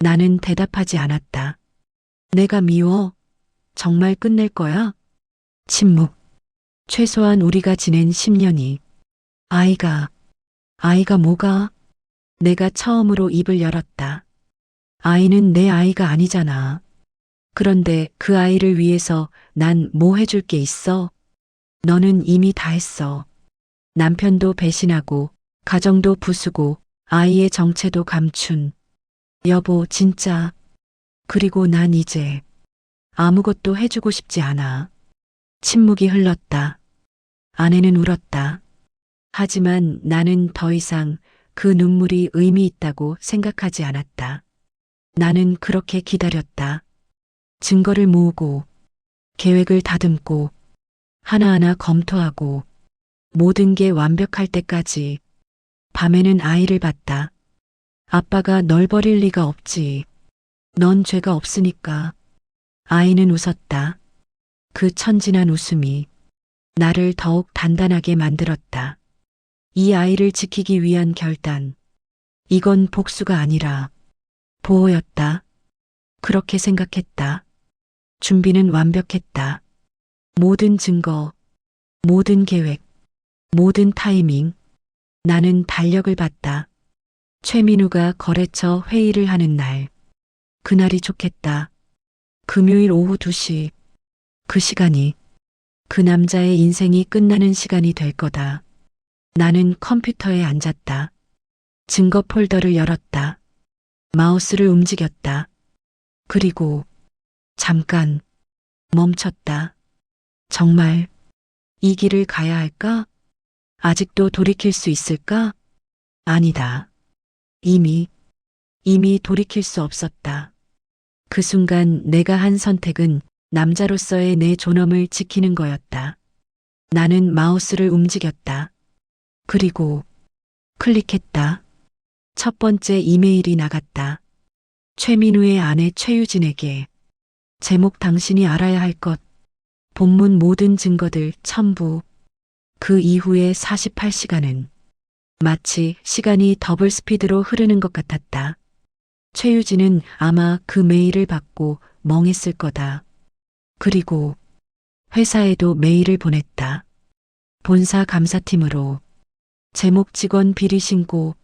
나는 대답하지 않았다. 내가 미워? 정말 끝낼 거야? 침묵. 최소한 우리가 지낸 10년이. 아이가 뭐가? 내가 처음으로 입을 열었다. 아이는 내 아이가 아니잖아. 그런데 그 아이를 위해서 난 뭐 해줄 게 있어? 너는 이미 다 했어. 남편도 배신하고, 가정도 부수고, 아이의 정체도 감춘. 여보, 진짜. 그리고 난 이제 아무것도 해주고 싶지 않아. 침묵이 흘렀다. 아내는 울었다. 하지만 나는 더 이상 그 눈물이 의미 있다고 생각하지 않았다. 나는 그렇게 기다렸다. 증거를 모으고, 계획을 다듬고, 하나하나 검토하고, 모든 게 완벽할 때까지. 밤에는 아이를 봤다. 아빠가 널 버릴 리가 없지. 넌 죄가 없으니까. 아이는 웃었다. 그 천진한 웃음이 나를 더욱 단단하게 만들었다. 이 아이를 지키기 위한 결단. 이건 복수가 아니라 보호였다. 그렇게 생각했다. 준비는 완벽했다. 모든 증거, 모든 계획, 모든 타이밍. 나는 달력을 봤다. 최민우가 거래처 회의를 하는 날. 그날이 좋겠다. 금요일 오후 2시. 그 시간이 그 남자의 인생이 끝나는 시간이 될 거다. 나는 컴퓨터에 앉았다. 증거 폴더를 열었다. 마우스를 움직였다. 그리고 잠깐 멈췄다. 정말 이 길을 가야 할까? 아직도 돌이킬 수 있을까? 아니다. 이미 돌이킬 수 없었다. 그 순간 내가 한 선택은 남자로서의 내 존엄을 지키는 거였다. 나는 마우스를 움직였다. 그리고 클릭했다. 첫 번째 이메일이 나갔다. 최민우의 아내 최유진에게. 제목 당신이 알아야 할 것. 본문 모든 증거들 첨부. 그 이후의 48시간은 마치 시간이 더블 스피드로 흐르는 것 같았다. 최유진은 아마 그 메일을 받고 멍했을 거다. 그리고 회사에도 메일을 보냈다. 본사 감사팀으로. 제목 직원 비리 신고.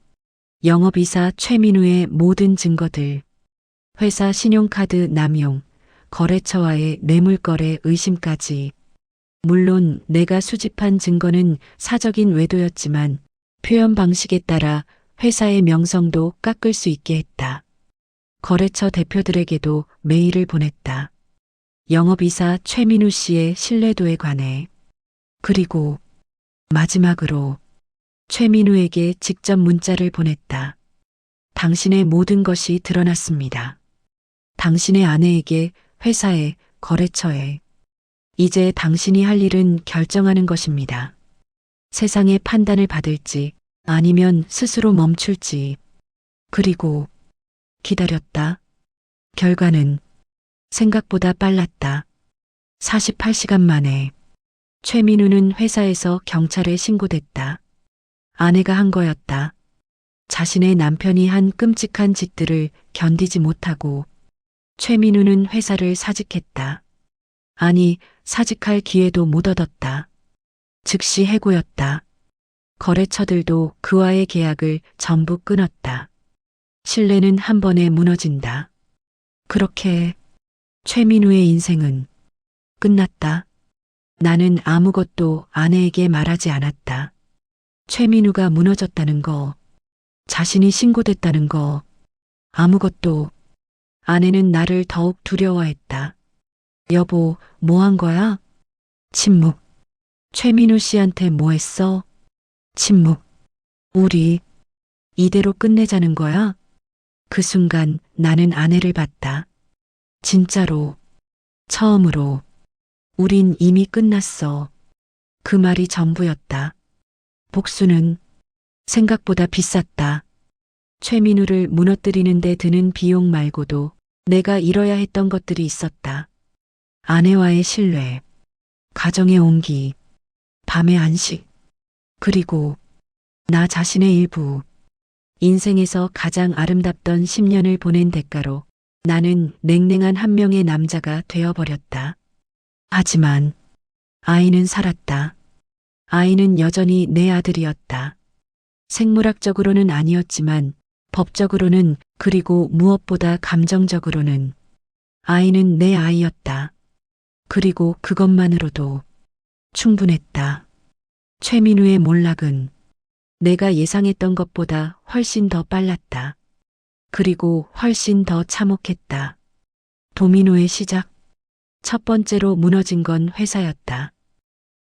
영업이사 최민우의 모든 증거들. 회사 신용카드 남용. 거래처와의 뇌물거래 의심까지. 물론 내가 수집한 증거는 사적인 외도였지만 표현 방식에 따라 회사의 명성도 깎을 수 있게 했다. 거래처 대표들에게도 메일을 보냈다. 영업이사 최민우 씨의 신뢰도에 관해. 그리고 마지막으로 최민우에게 직접 문자를 보냈다. 당신의 모든 것이 드러났습니다. 당신의 아내에게, 회사에, 거래처에. 이제 당신이 할 일은 결정하는 것입니다. 세상의 판단을 받을지 아니면 스스로 멈출지. 그리고 기다렸다. 결과는 생각보다 빨랐다. 48시간 만에 최민우는 회사에서 경찰에 신고됐다. 아내가 한 거였다. 자신의 남편이 한 끔찍한 짓들을 견디지 못하고 최민우는 회사를 사직했다. 아니, 사직할 기회도 못 얻었다. 즉시 해고였다. 거래처들도 그와의 계약을 전부 끊었다. 신뢰는 한 번에 무너진다. 그렇게 최민우의 인생은 끝났다. 나는 아무것도 아내에게 말하지 않았다. 최민우가 무너졌다는 거, 자신이 신고됐다는 거, 아무것도. 아내는 나를 더욱 두려워했다. 여보, 뭐 한 거야? 침묵. 최민우 씨한테 뭐 했어? 침묵. 우리 이대로 끝내자는 거야? 그 순간 나는 아내를 봤다. 진짜로, 처음으로. 우린 이미 끝났어. 그 말이 전부였다. 복수는 생각보다 비쌌다. 최민우를 무너뜨리는 데 드는 비용 말고도 내가 잃어야 했던 것들이 있었다. 아내와의 신뢰, 가정의 온기, 밤의 안식, 그리고 나 자신의 일부. 인생에서 가장 아름답던 10년을 보낸 대가로 나는 냉랭한 한 명의 남자가 되어버렸다. 하지만 아이는 살았다. 아이는 여전히 내 아들이었다. 생물학적으로는 아니었지만 법적으로는, 그리고 무엇보다 감정적으로는 아이는 내 아이였다. 그리고 그것만으로도 충분했다. 최민우의 몰락은 내가 예상했던 것보다 훨씬 더 빨랐다. 그리고 훨씬 더 참혹했다. 도미노의 시작. 첫 번째로 무너진 건 회사였다.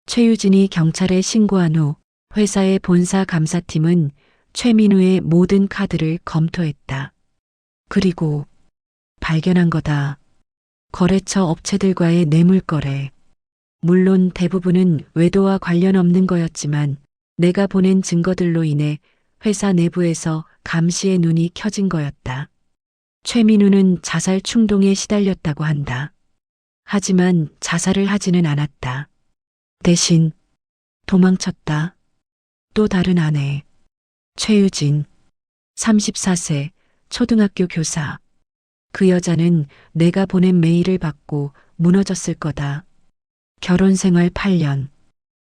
최유진이 경찰에 신고한 후 회사의 본사 감사팀은 최민우의 모든 카드를 검토했다. 그리고 발견한 거다. 거래처 업체들과의 뇌물거래. 물론 대부분은 외도와 관련 없는 거였지만 내가 보낸 증거들로 인해 회사 내부에서 감시의 눈이 켜진 거였다. 최민우는 자살 충동에 시달렸다고 한다. 하지만 자살을 하지는 않았다. 대신 도망쳤다. 또 다른 아내, 최유진, 34세, 초등학교 교사. 그 여자는 내가 보낸 메일을 받고 무너졌을 거다. 결혼 생활 8년.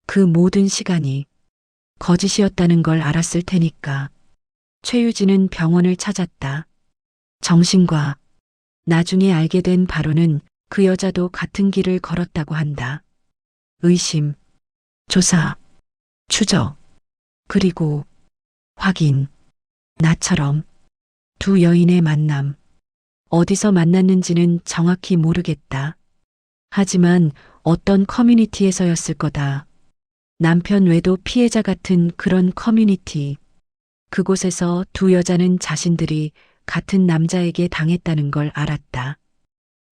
그 모든 시간이 거짓이었다는 걸 알았을 테니까. 최유진은 병원을 찾았다. 정신과. 나중에 알게 된 바로는 그 여자도 같은 길을 걸었다고 한다. 의심, 조사, 추적, 그리고 확인. 나처럼 두 여인의 만남. 어디서 만났는지는 정확히 모르겠다. 하지만 어떤 커뮤니티에서였을 거다. 남편 외도 피해자 같은 그런 커뮤니티. 그곳에서 두 여자는 자신들이 같은 남자에게 당했다는 걸 알았다.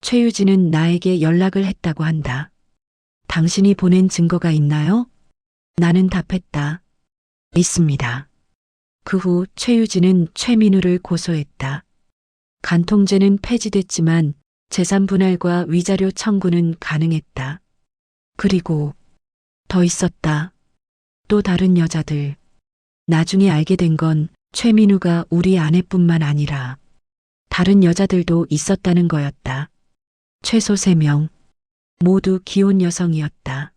최유진은 나에게 연락을 했다고 한다. 당신이 보낸 증거가 있나요? 나는 답했다. 있습니다. 그 후 최유진은 최민우를 고소했다. 간통죄는 폐지됐지만 재산 분할과 위자료 청구는 가능했다. 그리고 더 있었다. 또 다른 여자들. 나중에 알게 된 건 최민우가 우리 아내뿐만 아니라 다른 여자들도 있었다는 거였다. 최소 3명. 모두 기혼 여성이었다.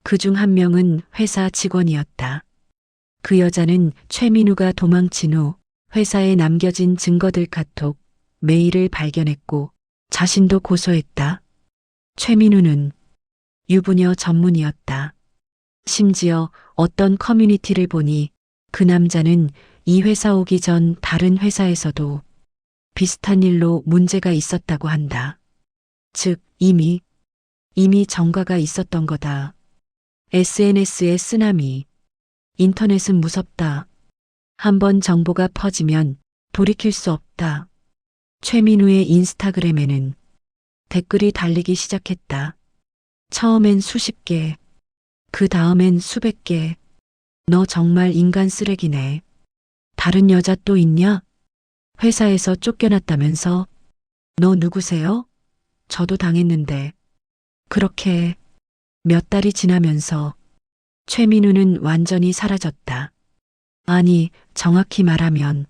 그중 한 명은 회사 직원이었다. 그 여자는 최민우가 도망친 후 회사에 남겨진 증거들 카톡, 메일을 발견했고 자신도 고소했다. 최민우는 유부녀 전문이었다. 심지어 어떤 커뮤니티를 보니 그 남자는 이 회사 오기 전 다른 회사에서도 비슷한 일로 문제가 있었다고 한다. 즉, 이미 전과가 있었던 거다. SNS의 쓰나미. 인터넷은 무섭다. 한번 정보가 퍼지면 돌이킬 수 없다. 최민우의 인스타그램에는 댓글이 달리기 시작했다. 처음엔 수십 개, 그 다음엔 수백 개. 너 정말 인간 쓰레기네. 다른 여자 또 있냐? 회사에서 쫓겨났다면서? 너 누구세요? 저도 당했는데. 그렇게 몇 달이 지나면서 최민우는 완전히 사라졌다. 아니, 정확히 말하면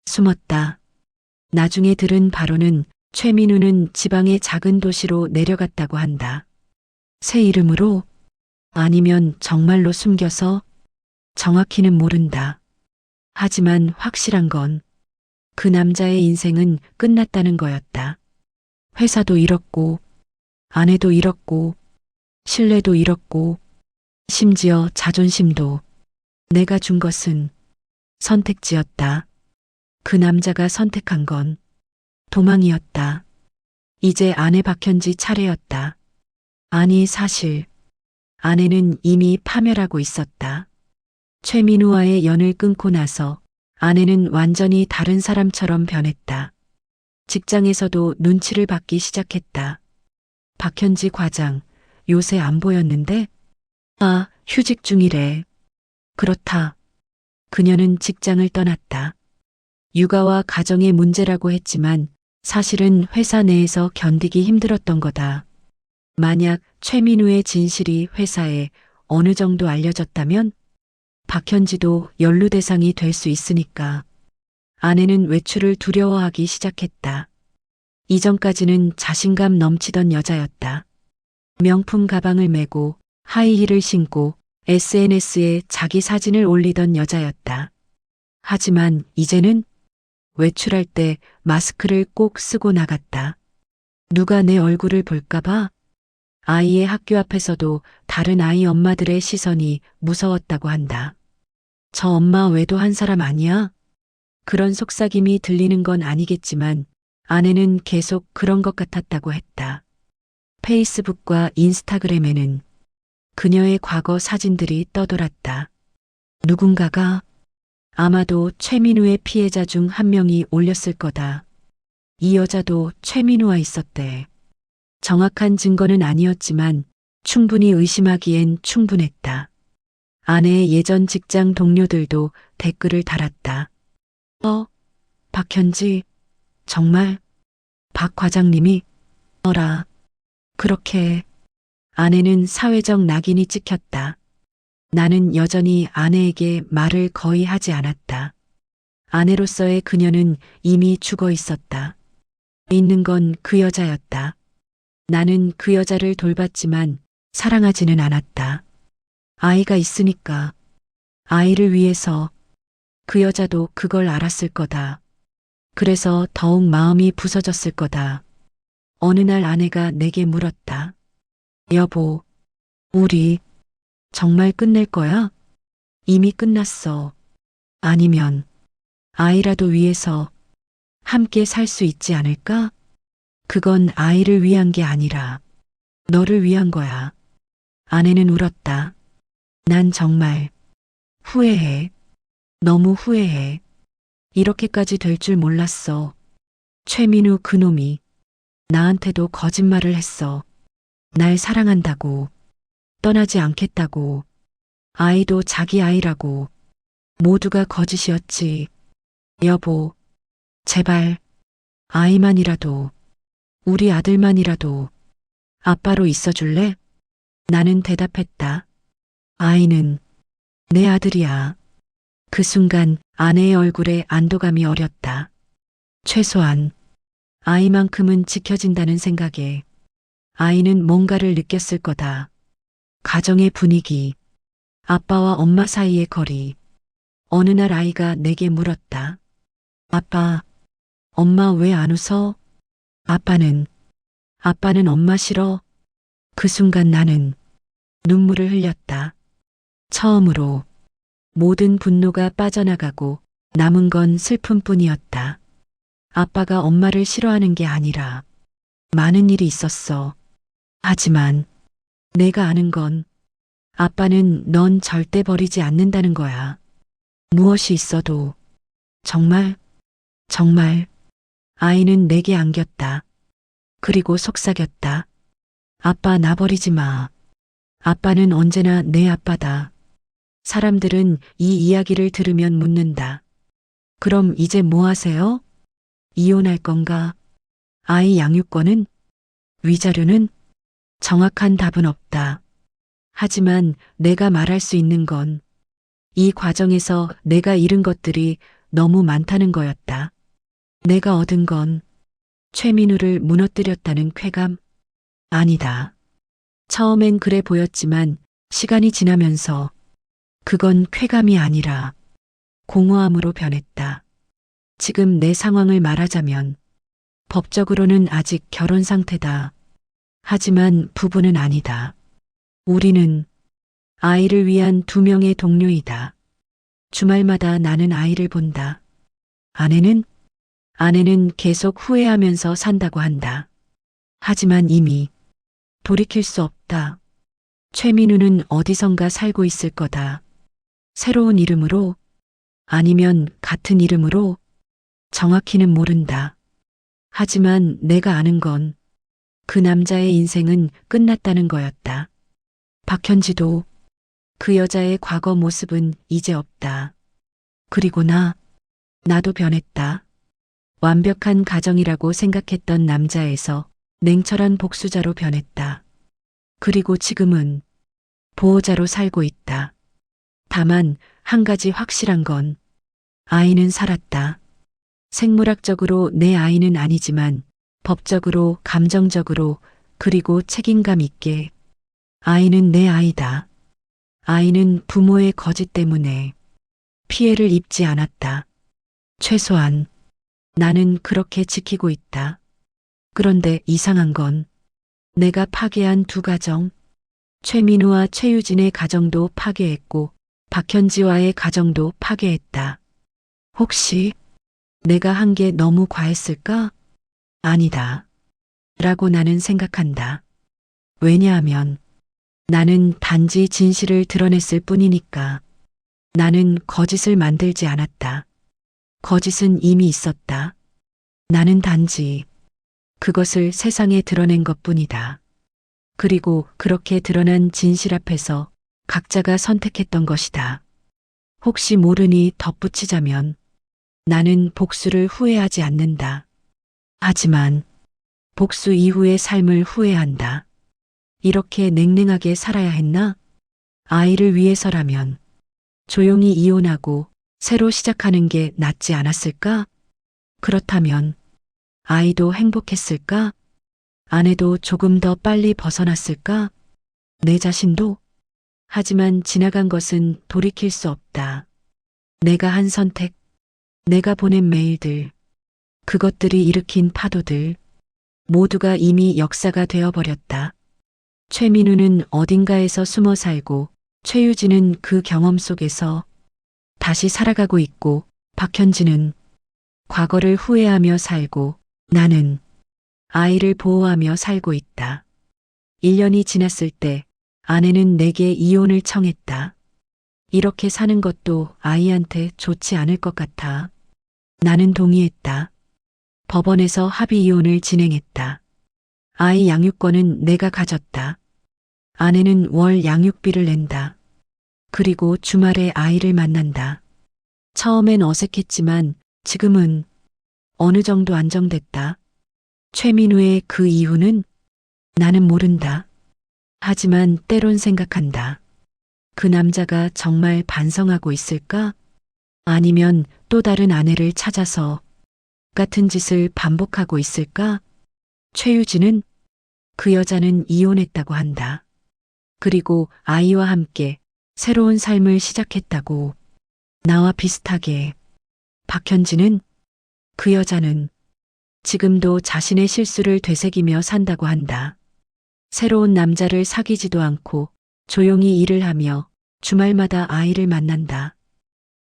숨었다. 나중에 들은 바로는 최민우는 지방의 작은 도시로 내려갔다고 한다. 새 이름으로? 아니면 정말로 숨겨서? 정확히는 모른다. 하지만 확실한 건 그 남자의 인생은 끝났다는 거였다. 회사도 잃었고, 아내도 잃었고, 신뢰도 잃었고, 심지어 자존심도. 내가 준 것은 선택지였다. 그 남자가 선택한 건 도망이었다. 이제 아내 박현지 차례였다. 아니, 사실 아내는 이미 파멸하고 있었다. 최민우와의 연을 끊고 나서 아내는 완전히 다른 사람처럼 변했다. 직장에서도 눈치를 받기 시작했다. 박현지 과장, 요새 안 보였는데? 아, 휴직 중이래. 그렇다. 그녀는 직장을 떠났다. 육아와 가정의 문제라고 했지만 사실은 회사 내에서 견디기 힘들었던 거다. 만약 최민우의 진실이 회사에 어느 정도 알려졌다면 박현지도 연루 대상이 될 수 있으니까. 아내는 외출을 두려워하기 시작했다. 이전까지는 자신감 넘치던 여자였다. 명품 가방을 메고 하이힐을 신고 SNS에 자기 사진을 올리던 여자였다. 하지만 이제는 외출할 때 마스크를 꼭 쓰고 나갔다. 누가 내 얼굴을 볼까봐? 아이의 학교 앞에서도 다른 아이 엄마들의 시선이 무서웠다고 한다. 저 엄마 외도 한 사람 아니야? 그런 속삭임이 들리는 건 아니겠지만 아내는 계속 그런 것 같았다고 했다. 페이스북과 인스타그램에는 그녀의 과거 사진들이 떠돌았다. 누군가가 아마도 최민우의 피해자 중 한 명이 올렸을 거다. 이 여자도 최민우와 있었대. 정확한 증거는 아니었지만 충분히 의심하기엔 충분했다. 아내의 예전 직장 동료들도 댓글을 달았다. 박현지, 정말 박 과장님이 어라. 그렇게 아내는 사회적 낙인이 찍혔다. 나는 여전히 아내에게 말을 거의 하지 않았다. 아내로서의 그녀는 이미 죽어 있었다. 있는 건 그 여자였다. 나는 그 여자를 돌봤지만 사랑하지는 않았다. 아이가 있으니까, 아이를 위해서 그 여자도 그걸 알았을 거다. 그래서 더욱 마음이 부서졌을 거다. 어느 날 아내가 내게 물었다. 여보, 우리 정말 끝낼 거야? 이미 끝났어. 아니면 아이라도 위해서 함께 살 수 있지 않을까? 그건 아이를 위한 게 아니라 너를 위한 거야. 아내는 울었다. 난 정말 후회해. 너무 후회해. 이렇게까지 될 줄 몰랐어. 최민우 그놈이 나한테도 거짓말을 했어. 날 사랑한다고, 떠나지 않겠다고, 아이도 자기 아이라고. 모두가 거짓이었지. 여보, 제발 아이만이라도, 우리 아들만이라도 아빠로 있어줄래? 나는 대답했다. 아이는 내 아들이야. 그 순간 아내의 얼굴에 안도감이 어렸다. 최소한 아이만큼은 지켜진다는 생각에 아이는 뭔가를 느꼈을 거다. 가정의 분위기, 아빠와 엄마 사이의 거리. 어느 날 아이가 내게 물었다. 아빠, 엄마 왜 안 웃어? 아빠는 엄마 싫어? 그 순간 나는 눈물을 흘렸다. 처음으로 모든 분노가 빠져나가고 남은 건 슬픔뿐이었다. 아빠가 엄마를 싫어하는 게 아니라 많은 일이 있었어. 하지만 내가 아는 건 아빠는 넌 절대 버리지 않는다는 거야. 무엇이 있어도. 정말, 정말. 아이는 내게 안겼다. 그리고 속삭였다. 아빠 나 버리지 마. 아빠는 언제나 내 아빠다. 사람들은 이 이야기를 들으면 묻는다. 그럼 이제 뭐 하세요? 이혼할 건가? 아이 양육권은? 위자료는? 정확한 답은 없다. 하지만 내가 말할 수 있는 건 이 과정에서 내가 잃은 것들이 너무 많다는 거였다. 내가 얻은 건 최민우를 무너뜨렸다는 쾌감? 아니다. 처음엔 그래 보였지만 시간이 지나면서 그건 쾌감이 아니라 공허함으로 변했다. 지금 내 상황을 말하자면 법적으로는 아직 결혼 상태다. 하지만 부부는 아니다. 우리는 아이를 위한 2명의 동료이다. 주말마다 나는 아이를 본다. 아내는 계속 후회하면서 산다고 한다. 하지만 이미 돌이킬 수 없다. 최민우는 어디선가 살고 있을 거다. 새로운 이름으로, 아니면 같은 이름으로, 정확히는 모른다. 하지만 내가 아는 건 그 남자의 인생은 끝났다는 거였다. 박현지도 그 여자의 과거 모습은 이제 없다. 그리고 나도 변했다. 완벽한 가정이라고 생각했던 남자에서 냉철한 복수자로 변했다. 그리고 지금은 보호자로 살고 있다. 다만 한 가지 확실한 건 아이는 살았다. 생물학적으로 내 아이는 아니지만 법적으로, 감정적으로, 그리고 책임감 있게 아이는 내 아이다. 아이는 부모의 거짓 때문에 피해를 입지 않았다. 최소한 나는 그렇게 지키고 있다. 그런데 이상한 건 내가 파괴한 2가정, 최민우와 최유진의 가정도 파괴했고 박현지와의 가정도 파괴했다. 혹시 내가 한 게 너무 과했을까? 아니다. 라고 나는 생각한다. 왜냐하면 나는 단지 진실을 드러냈을 뿐이니까. 나는 거짓을 만들지 않았다. 거짓은 이미 있었다. 나는 단지 그것을 세상에 드러낸 것뿐이다. 그리고 그렇게 드러난 진실 앞에서 각자가 선택했던 것이다. 혹시 모르니 덧붙이자면 나는 복수를 후회하지 않는다. 하지만 복수 이후의 삶을 후회한다. 이렇게 냉랭하게 살아야 했나? 아이를 위해서라면 조용히 이혼하고 새로 시작하는 게 낫지 않았을까? 그렇다면 아이도 행복했을까? 아내도 조금 더 빨리 벗어났을까? 내 자신도? 하지만 지나간 것은 돌이킬 수 없다. 내가 한 선택, 내가 보낸 메일들, 그것들이 일으킨 파도들, 모두가 이미 역사가 되어버렸다. 최민우는 어딘가에서 숨어 살고 최유진은 그 경험 속에서 다시 살아가고 있고 박현진은 과거를 후회하며 살고 나는 아이를 보호하며 살고 있다. 1년이 지났을 때 아내는 내게 이혼을 청했다. 이렇게 사는 것도 아이한테 좋지 않을 것 같아. 나는 동의했다. 법원에서 합의 이혼을 진행했다. 아이 양육권은 내가 가졌다. 아내는 월 양육비를 낸다. 그리고 주말에 아이를 만난다. 처음엔 어색했지만 지금은 어느 정도 안정됐다. 최민우의 그 이유는 나는 모른다. 하지만 때론 생각한다. 그 남자가 정말 반성하고 있을까? 아니면 또 다른 아내를 찾아서 같은 짓을 반복하고 있을까? 최유진은 그 여자는 이혼했다고 한다. 그리고 아이와 함께 새로운 삶을 시작했다고. 나와 비슷하게. 박현진은 그 여자는 지금도 자신의 실수를 되새기며 산다고 한다. 새로운 남자를 사귀지도 않고 조용히 일을 하며 주말마다 아이를 만난다.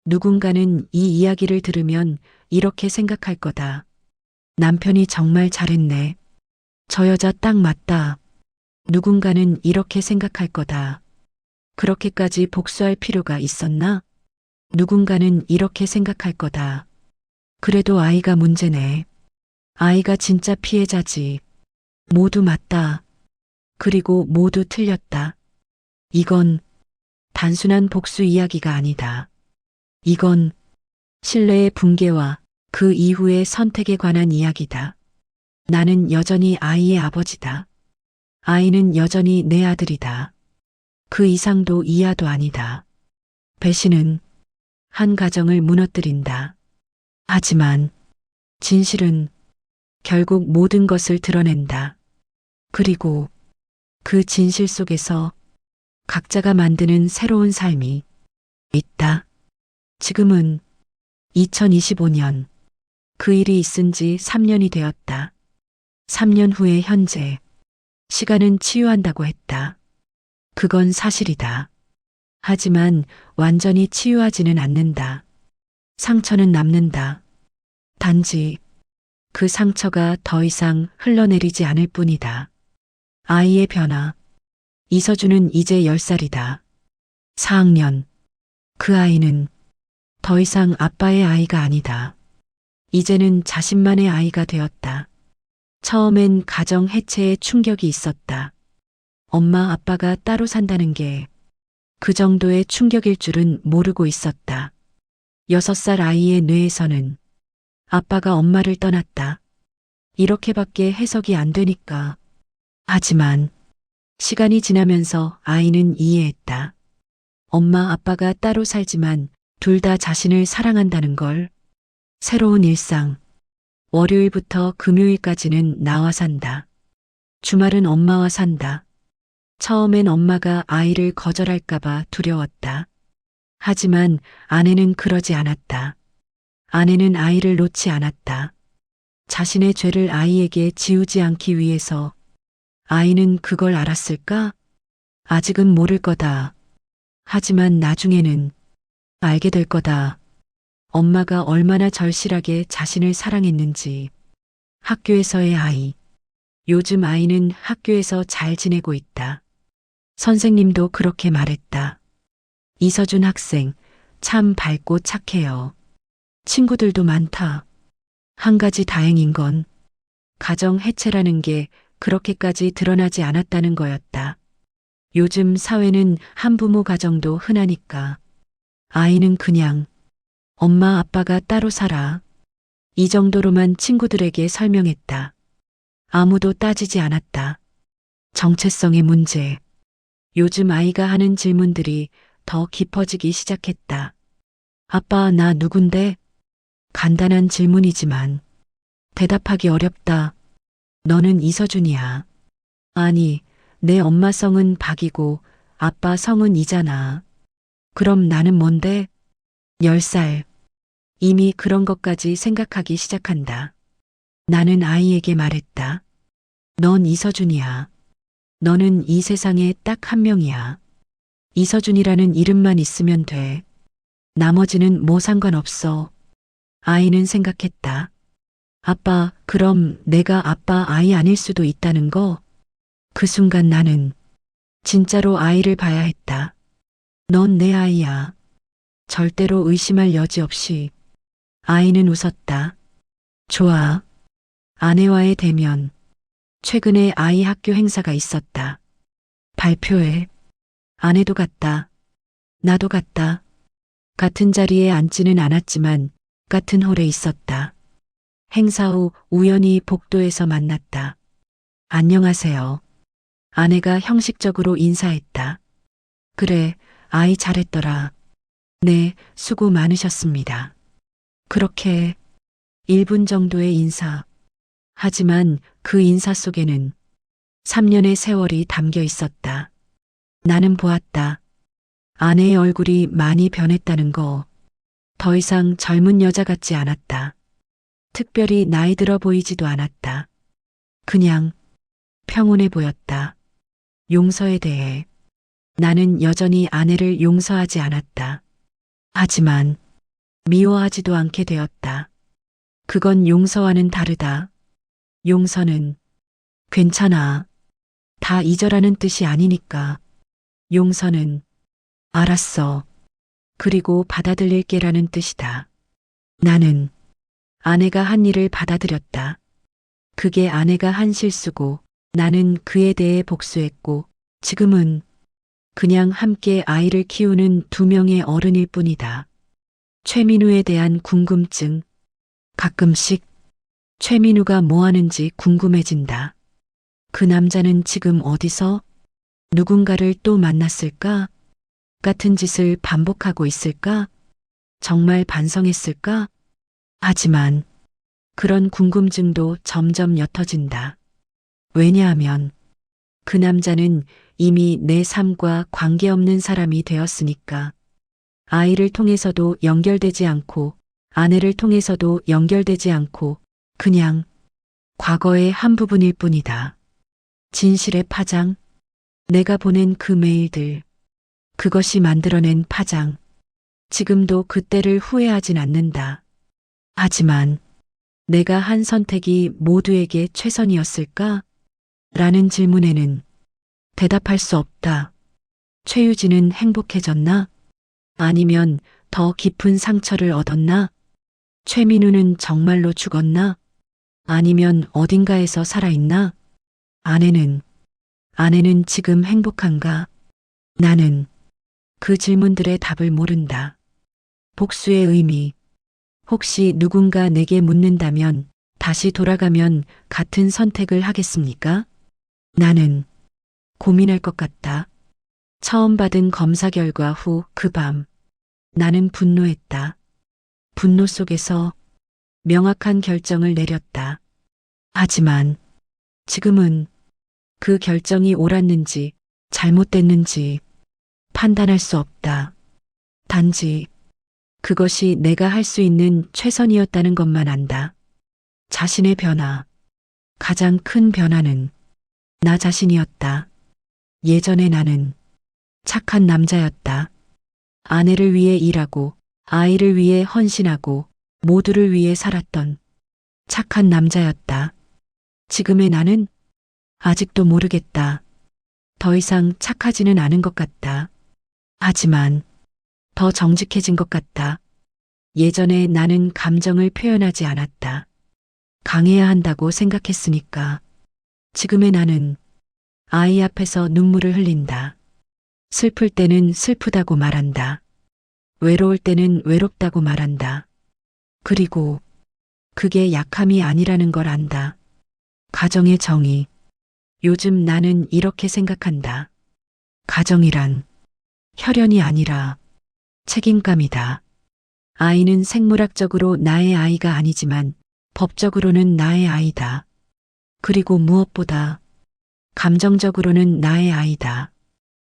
누군가는 이 이야기를 들으면 이렇게 생각할 거다. 남편이 정말 잘했네. 저 여자 딱 맞다. 누군가는 이렇게 생각할 거다. 그렇게까지 복수할 필요가 있었나? 누군가는 이렇게 생각할 거다. 그래도 아이가 문제네. 아이가 진짜 피해자지. 모두 맞다. 그리고 모두 틀렸다. 이건 단순한 복수 이야기가 아니다. 이건 신뢰의 붕괴와 그 이후의 선택에 관한 이야기다. 나는 여전히 아이의 아버지다. 아이는 여전히 내 아들이다. 그 이상도 이하도 아니다. 배신은 한 가정을 무너뜨린다. 하지만 진실은 결국 모든 것을 드러낸다. 그리고 그 진실 속에서 각자가 만드는 새로운 삶이 있다. 지금은 2025년. 그 일이 있은 지 3년이 되었다. 3년 후의 현재. 시간은 치유한다고 했다. 그건 사실이다. 하지만 완전히 치유하지는 않는다. 상처는 남는다. 단지 그 상처가 더 이상 흘러내리지 않을 뿐이다. 아이의 변화. 이서준은 이제 10살이다. 4학년. 그 아이는 더 이상 아빠의 아이가 아니다. 이제는 자신만의 아이가 되었다. 처음엔 가정 해체에 충격이 있었다. 엄마 아빠가 따로 산다는 게 그 정도의 충격일 줄은 모르고 있었다. 6살 아이의 뇌에서는 아빠가 엄마를 떠났다. 이렇게밖에 해석이 안 되니까. 하지만 시간이 지나면서 아이는 이해했다. 엄마 아빠가 따로 살지만 둘 다 자신을 사랑한다는 걸. 새로운 일상. 월요일부터 금요일까지는 나와 산다. 주말은 엄마와 산다. 처음엔 엄마가 아이를 거절할까봐 두려웠다. 하지만 아내는 그러지 않았다. 아내는 아이를 놓지 않았다. 자신의 죄를 아이에게 지우지 않기 위해서. 아이는 그걸 알았을까? 아직은 모를 거다. 하지만 나중에는 알게 될 거다. 엄마가 얼마나 절실하게 자신을 사랑했는지. 학교에서의 아이. 요즘 아이는 학교에서 잘 지내고 있다. 선생님도 그렇게 말했다. 이서준 학생, 참 밝고 착해요. 친구들도 많다. 한 가지 다행인 건 가정 해체라는 게 그렇게까지 드러나지 않았다는 거였다. 요즘 사회는 한부모 가정도 흔하니까. 아이는 그냥 엄마 아빠가 따로 살아. 이 정도로만 친구들에게 설명했다. 아무도 따지지 않았다. 정체성의 문제. 요즘 아이가 하는 질문들이 더 깊어지기 시작했다. 아빠, 나 누군데? 간단한 질문이지만 대답하기 어렵다. 너는 이서준이야. 아니, 내 엄마 성은 박이고 아빠 성은 이잖아. 그럼 나는 뭔데? 10살. 이미 그런 것까지 생각하기 시작한다. 나는 아이에게 말했다. 넌 이서준이야. 너는 이 세상에 딱 한 명이야. 이서준이라는 이름만 있으면 돼. 나머지는 뭐 상관없어. 아이는 생각했다. 아빠, 그럼 내가 아빠 아이 아닐 수도 있다는 거? 그 순간 나는 진짜로 아이를 봐야 했다. 넌 내 아이야. 절대로 의심할 여지 없이. 아이는 웃었다. 좋아. 아내와의 대면. 최근에 아이 학교 행사가 있었다. 발표회. 아내도 갔다. 나도 갔다. 같은 자리에 앉지는 않았지만 같은 홀에 있었다. 행사 후 우연히 복도에서 만났다. 안녕하세요. 아내가 형식적으로 인사했다. 그래, 아이 잘했더라. 네, 수고 많으셨습니다. 그렇게 1분 정도의 인사. 하지만 그 인사 속에는 3년의 세월이 담겨 있었다. 나는 보았다. 아내의 얼굴이 많이 변했다는 거. 더 이상 젊은 여자 같지 않았다. 특별히 나이 들어 보이지도 않았다. 그냥 평온해 보였다. 용서에 대해 나는 여전히 아내를 용서하지 않았다. 하지만 미워하지도 않게 되었다. 그건 용서와는 다르다. 용서는 괜찮아. 다 잊어라는 뜻이 아니니까. 용서는 알았어. 그리고 받아들일게라는 뜻이다. 나는 아내가 한 일을 받아들였다. 그게 아내가 한 실수고 나는 그에 대해 복수했고 지금은 그냥 함께 아이를 키우는 두 명의 어른일 뿐이다. 최민우에 대한 궁금증. 가끔씩 최민우가 뭐 하는지 궁금해진다. 그 남자는 지금 어디서 누군가를 또 만났을까? 같은 짓을 반복하고 있을까? 정말 반성했을까? 하지만 그런 궁금증도 점점 옅어진다. 왜냐하면 그 남자는 이미 내 삶과 관계없는 사람이 되었으니까. 아이를 통해서도 연결되지 않고 아내를 통해서도 연결되지 않고 그냥 과거의 한 부분일 뿐이다. 진실의 파장. 내가 보낸 그 메일들. 그것이 만들어낸 파장. 지금도 그때를 후회하진 않는다. 하지만 내가 한 선택이 모두에게 최선이었을까? 라는 질문에는 대답할 수 없다. 최유진은 행복해졌나? 아니면 더 깊은 상처를 얻었나? 최민우는 정말로 죽었나? 아니면 어딘가에서 살아있나? 아내는 지금 행복한가? 나는 그 질문들의 답을 모른다. 복수의 의미. 혹시 누군가 내게 묻는다면 다시 돌아가면 같은 선택을 하겠습니까? 나는 고민할 것 같다. 처음 받은 검사 결과 후 그 밤 나는 분노했다. 분노 속에서 명확한 결정을 내렸다. 하지만 지금은 그 결정이 옳았는지 잘못됐는지 판단할 수 없다. 단지 그것이 내가 할 수 있는 최선이었다는 것만 안다. 자신의 변화. 가장 큰 변화는 나 자신이었다. 예전에 나는 착한 남자였다. 아내를 위해 일하고 아이를 위해 헌신하고 모두를 위해 살았던 착한 남자였다. 지금의 나는 아직도 모르겠다. 더 이상 착하지는 않은 것 같다. 하지만 더 정직해진 것 같다. 예전에 나는 감정을 표현하지 않았다. 강해야 한다고 생각했으니까. 지금의 나는 아이 앞에서 눈물을 흘린다. 슬플 때는 슬프다고 말한다. 외로울 때는 외롭다고 말한다. 그리고 그게 약함이 아니라는 걸 안다. 가정의 정의. 요즘 나는 이렇게 생각한다. 가정이란 혈연이 아니라 책임감이다. 아이는 생물학적으로 나의 아이가 아니지만 법적으로는 나의 아이다. 그리고 무엇보다 감정적으로는 나의 아이다.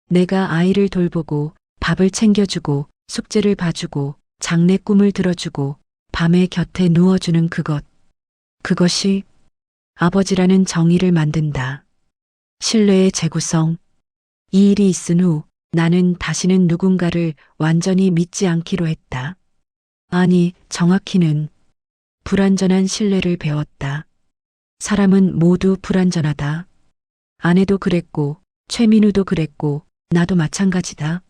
내가 아이를 돌보고 밥을 챙겨주고 숙제를 봐주고 장래 꿈을 들어주고 밤에 곁에 누워주는 그것. 그것이 아버지라는 정의를 만든다. 신뢰의 재구성. 이 일이 있은 후 나는 다시는 누군가를 완전히 믿지 않기로 했다. 아니, 정확히는 불완전한 신뢰를 배웠다. 사람은 모두 불완전하다. 아내도 그랬고, 최민우도 그랬고, 나도 마찬가지다.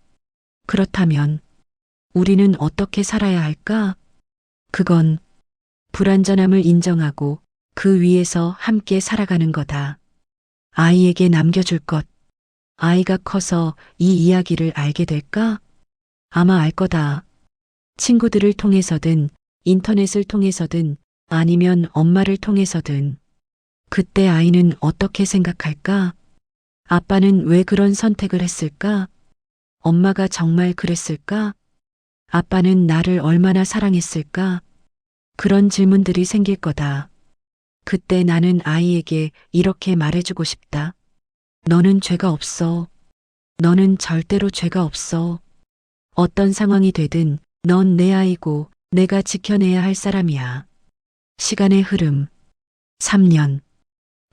그렇다면 우리는 어떻게 살아야 할까? 그건 불완전함을 인정하고 그 위에서 함께 살아가는 거다. 아이에게 남겨줄 것. 아이가 커서 이 이야기를 알게 될까? 아마 알 거다. 친구들을 통해서든 인터넷을 통해서든 아니면 엄마를 통해서든. 그때 아이는 어떻게 생각할까? 아빠는 왜 그런 선택을 했을까? 엄마가 정말 그랬을까? 아빠는 나를 얼마나 사랑했을까? 그런 질문들이 생길 거다. 그때 나는 아이에게 이렇게 말해주고 싶다. 너는 죄가 없어. 너는 절대로 죄가 없어. 어떤 상황이 되든 넌 내 아이고 내가 지켜내야 할 사람이야. 시간의 흐름. 3년.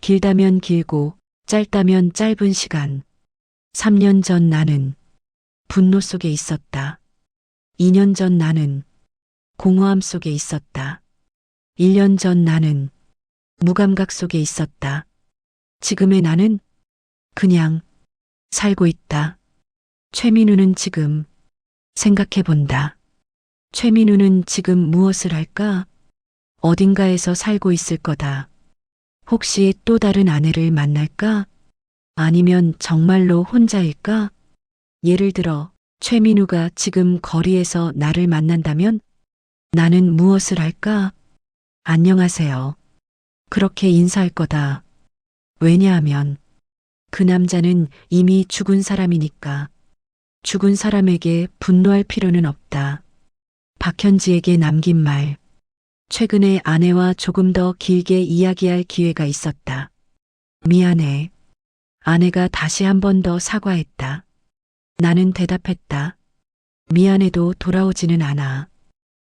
길다면 길고 짧다면 짧은 시간. 3년 전 나는 분노 속에 있었다. 2년 전 나는 공허함 속에 있었다. 1년 전 나는 무감각 속에 있었다. 지금의 나는 그냥 살고 있다. 최민우는 지금 생각해 본다. 최민우는 지금 무엇을 할까? 어딘가에서 살고 있을 거다. 혹시 또 다른 아내를 만날까? 아니면 정말로 혼자일까? 예를 들어 최민우가 지금 거리에서 나를 만난다면 나는 무엇을 할까? 안녕하세요. 그렇게 인사할 거다. 왜냐하면 그 남자는 이미 죽은 사람이니까. 죽은 사람에게 분노할 필요는 없다. 박현지에게 남긴 말. 최근에 아내와 조금 더 길게 이야기할 기회가 있었다. 미안해. 아내가 다시 한 번 더 사과했다. 나는 대답했다. 미안해도 돌아오지는 않아.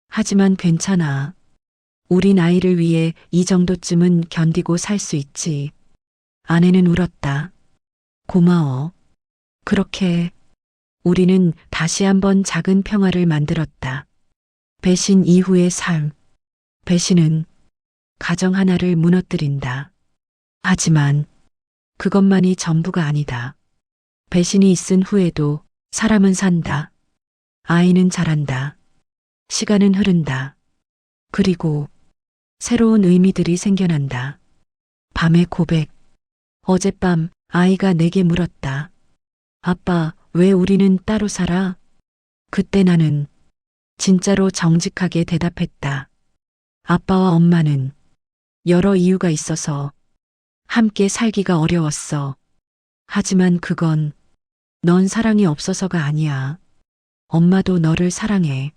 하지만 괜찮아. 우린 아이를 위해 이 정도쯤은 견디고 살 수 있지. 아내는 울었다. 고마워. 그렇게 우리는 다시 한번 작은 평화를 만들었다. 배신 이후의 삶. 배신은 가정 하나를 무너뜨린다. 하지만 그것만이 전부가 아니다. 배신이 있은 후에도 사람은 산다. 아이는 자란다. 시간은 흐른다. 그리고 새로운 의미들이 생겨난다. 밤의 고백. 어젯밤 아이가 내게 물었다. 아빠, 왜 우리는 따로 살아? 그때 나는 진짜로 정직하게 대답했다. 아빠와 엄마는 여러 이유가 있어서 함께 살기가 어려웠어. 하지만 그건 넌 사랑이 없어서가 아니야. 엄마도 너를 사랑해.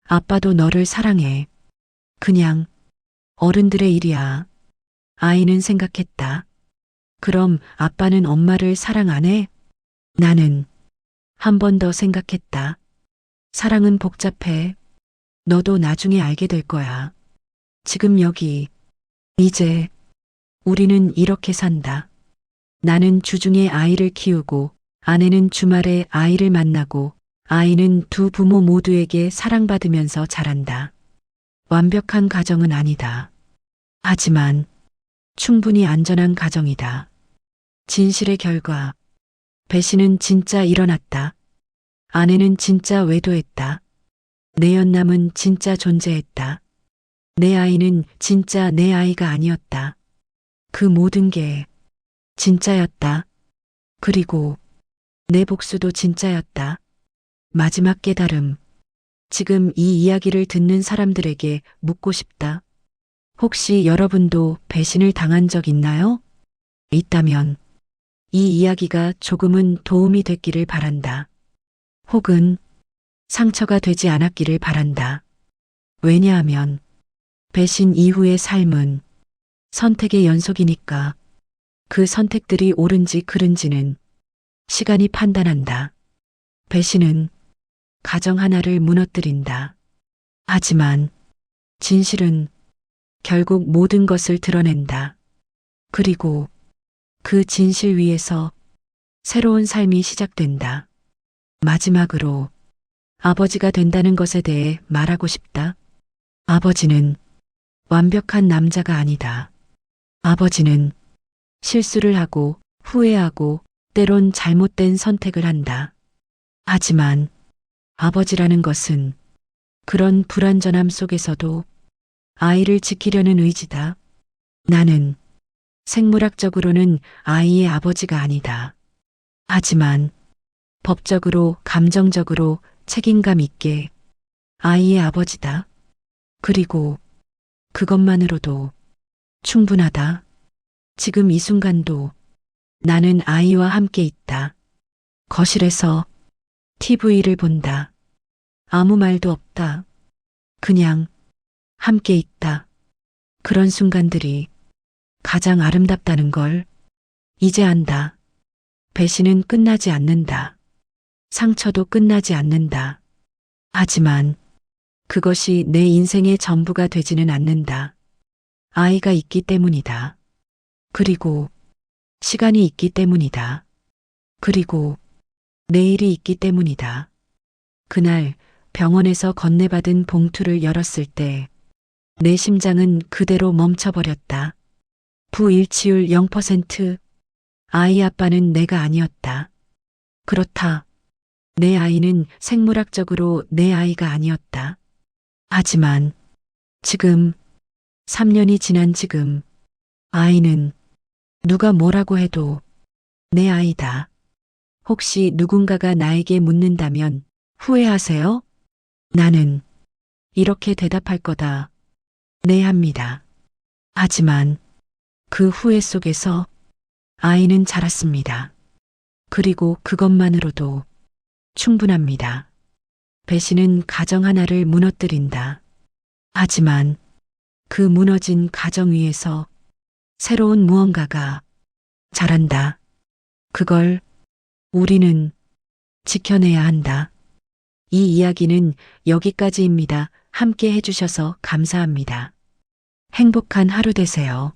아빠도 너를 사랑해. 그냥 어른들의 일이야. 아이는 생각했다. 그럼 아빠는 엄마를 사랑 안 해? 나는 한 번 더 생각했다. 사랑은 복잡해. 너도 나중에 알게 될 거야. 지금 여기, 이제, 우리는 이렇게 산다. 나는 주중에 아이를 키우고, 아내는 주말에 아이를 만나고, 아이는 두 부모 모두에게 사랑받으면서 자란다. 완벽한 가정은 아니다. 하지만 충분히 안전한 가정이다. 진실의 결과. 배신은 진짜 일어났다. 아내는 진짜 외도했다. 내 연남은 진짜 존재했다. 내 아이는 진짜 내 아이가 아니었다. 그 모든 게 진짜였다. 그리고 내 복수도 진짜였다. 마지막 깨달음. 지금 이 이야기를 듣는 사람들에게 묻고 싶다. 혹시 여러분도 배신을 당한 적 있나요? 있다면 이 이야기가 조금은 도움이 됐기를 바란다. 혹은 상처가 되지 않았기를 바란다. 왜냐하면 배신 이후의 삶은 선택의 연속이니까 그 선택들이 옳은지 그른지는 시간이 판단한다. 배신은 가정 하나를 무너뜨린다. 하지만 진실은 결국 모든 것을 드러낸다. 그리고 그 진실 위에서 새로운 삶이 시작된다. 마지막으로 아버지가 된다는 것에 대해 말하고 싶다. 아버지는 완벽한 남자가 아니다. 아버지는 실수를 하고 후회하고 때론 잘못된 선택을 한다. 하지만 아버지라는 것은 그런 불완전함 속에서도 아이를 지키려는 의지다. 나는 생물학적으로는 아이의 아버지가 아니다. 하지만 법적으로 감정적으로 책임감 있게 아이의 아버지다. 그리고 그것만으로도 충분하다. 지금 이 순간도 나는 아이와 함께 있다. 거실에서 TV를 본다. 아무 말도 없다. 그냥 함께 있다. 그런 순간들이 가장 아름답다는 걸 이제 안다. 배신은 끝나지 않는다. 상처도 끝나지 않는다. 하지만 그것이 내 인생의 전부가 되지는 않는다. 아이가 있기 때문이다. 그리고 시간이 있기 때문이다. 그리고 내일이 있기 때문이다. 그날 병원에서 건네받은 봉투를 열었을 때 내 심장은 그대로 멈춰버렸다. 부일치율 0%. 아이 아빠는 내가 아니었다. 그렇다. 내 아이는 생물학적으로 내 아이가 아니었다. 하지만 지금 3년이 지난 지금 아이는 누가 뭐라고 해도 내 아이다. 혹시 누군가가 나에게 묻는다면 후회하세요? 나는 이렇게 대답할 거다. 네 합니다. 하지만 그 후회 속에서 아이는 자랐습니다. 그리고 그것만으로도 충분합니다. 배신은 가정 하나를 무너뜨린다. 하지만 그 무너진 가정 위에서 새로운 무언가가 자란다. 그걸 우리는 지켜내야 한다. 이 이야기는 여기까지입니다. 함께 해주셔서 감사합니다. 행복한 하루 되세요.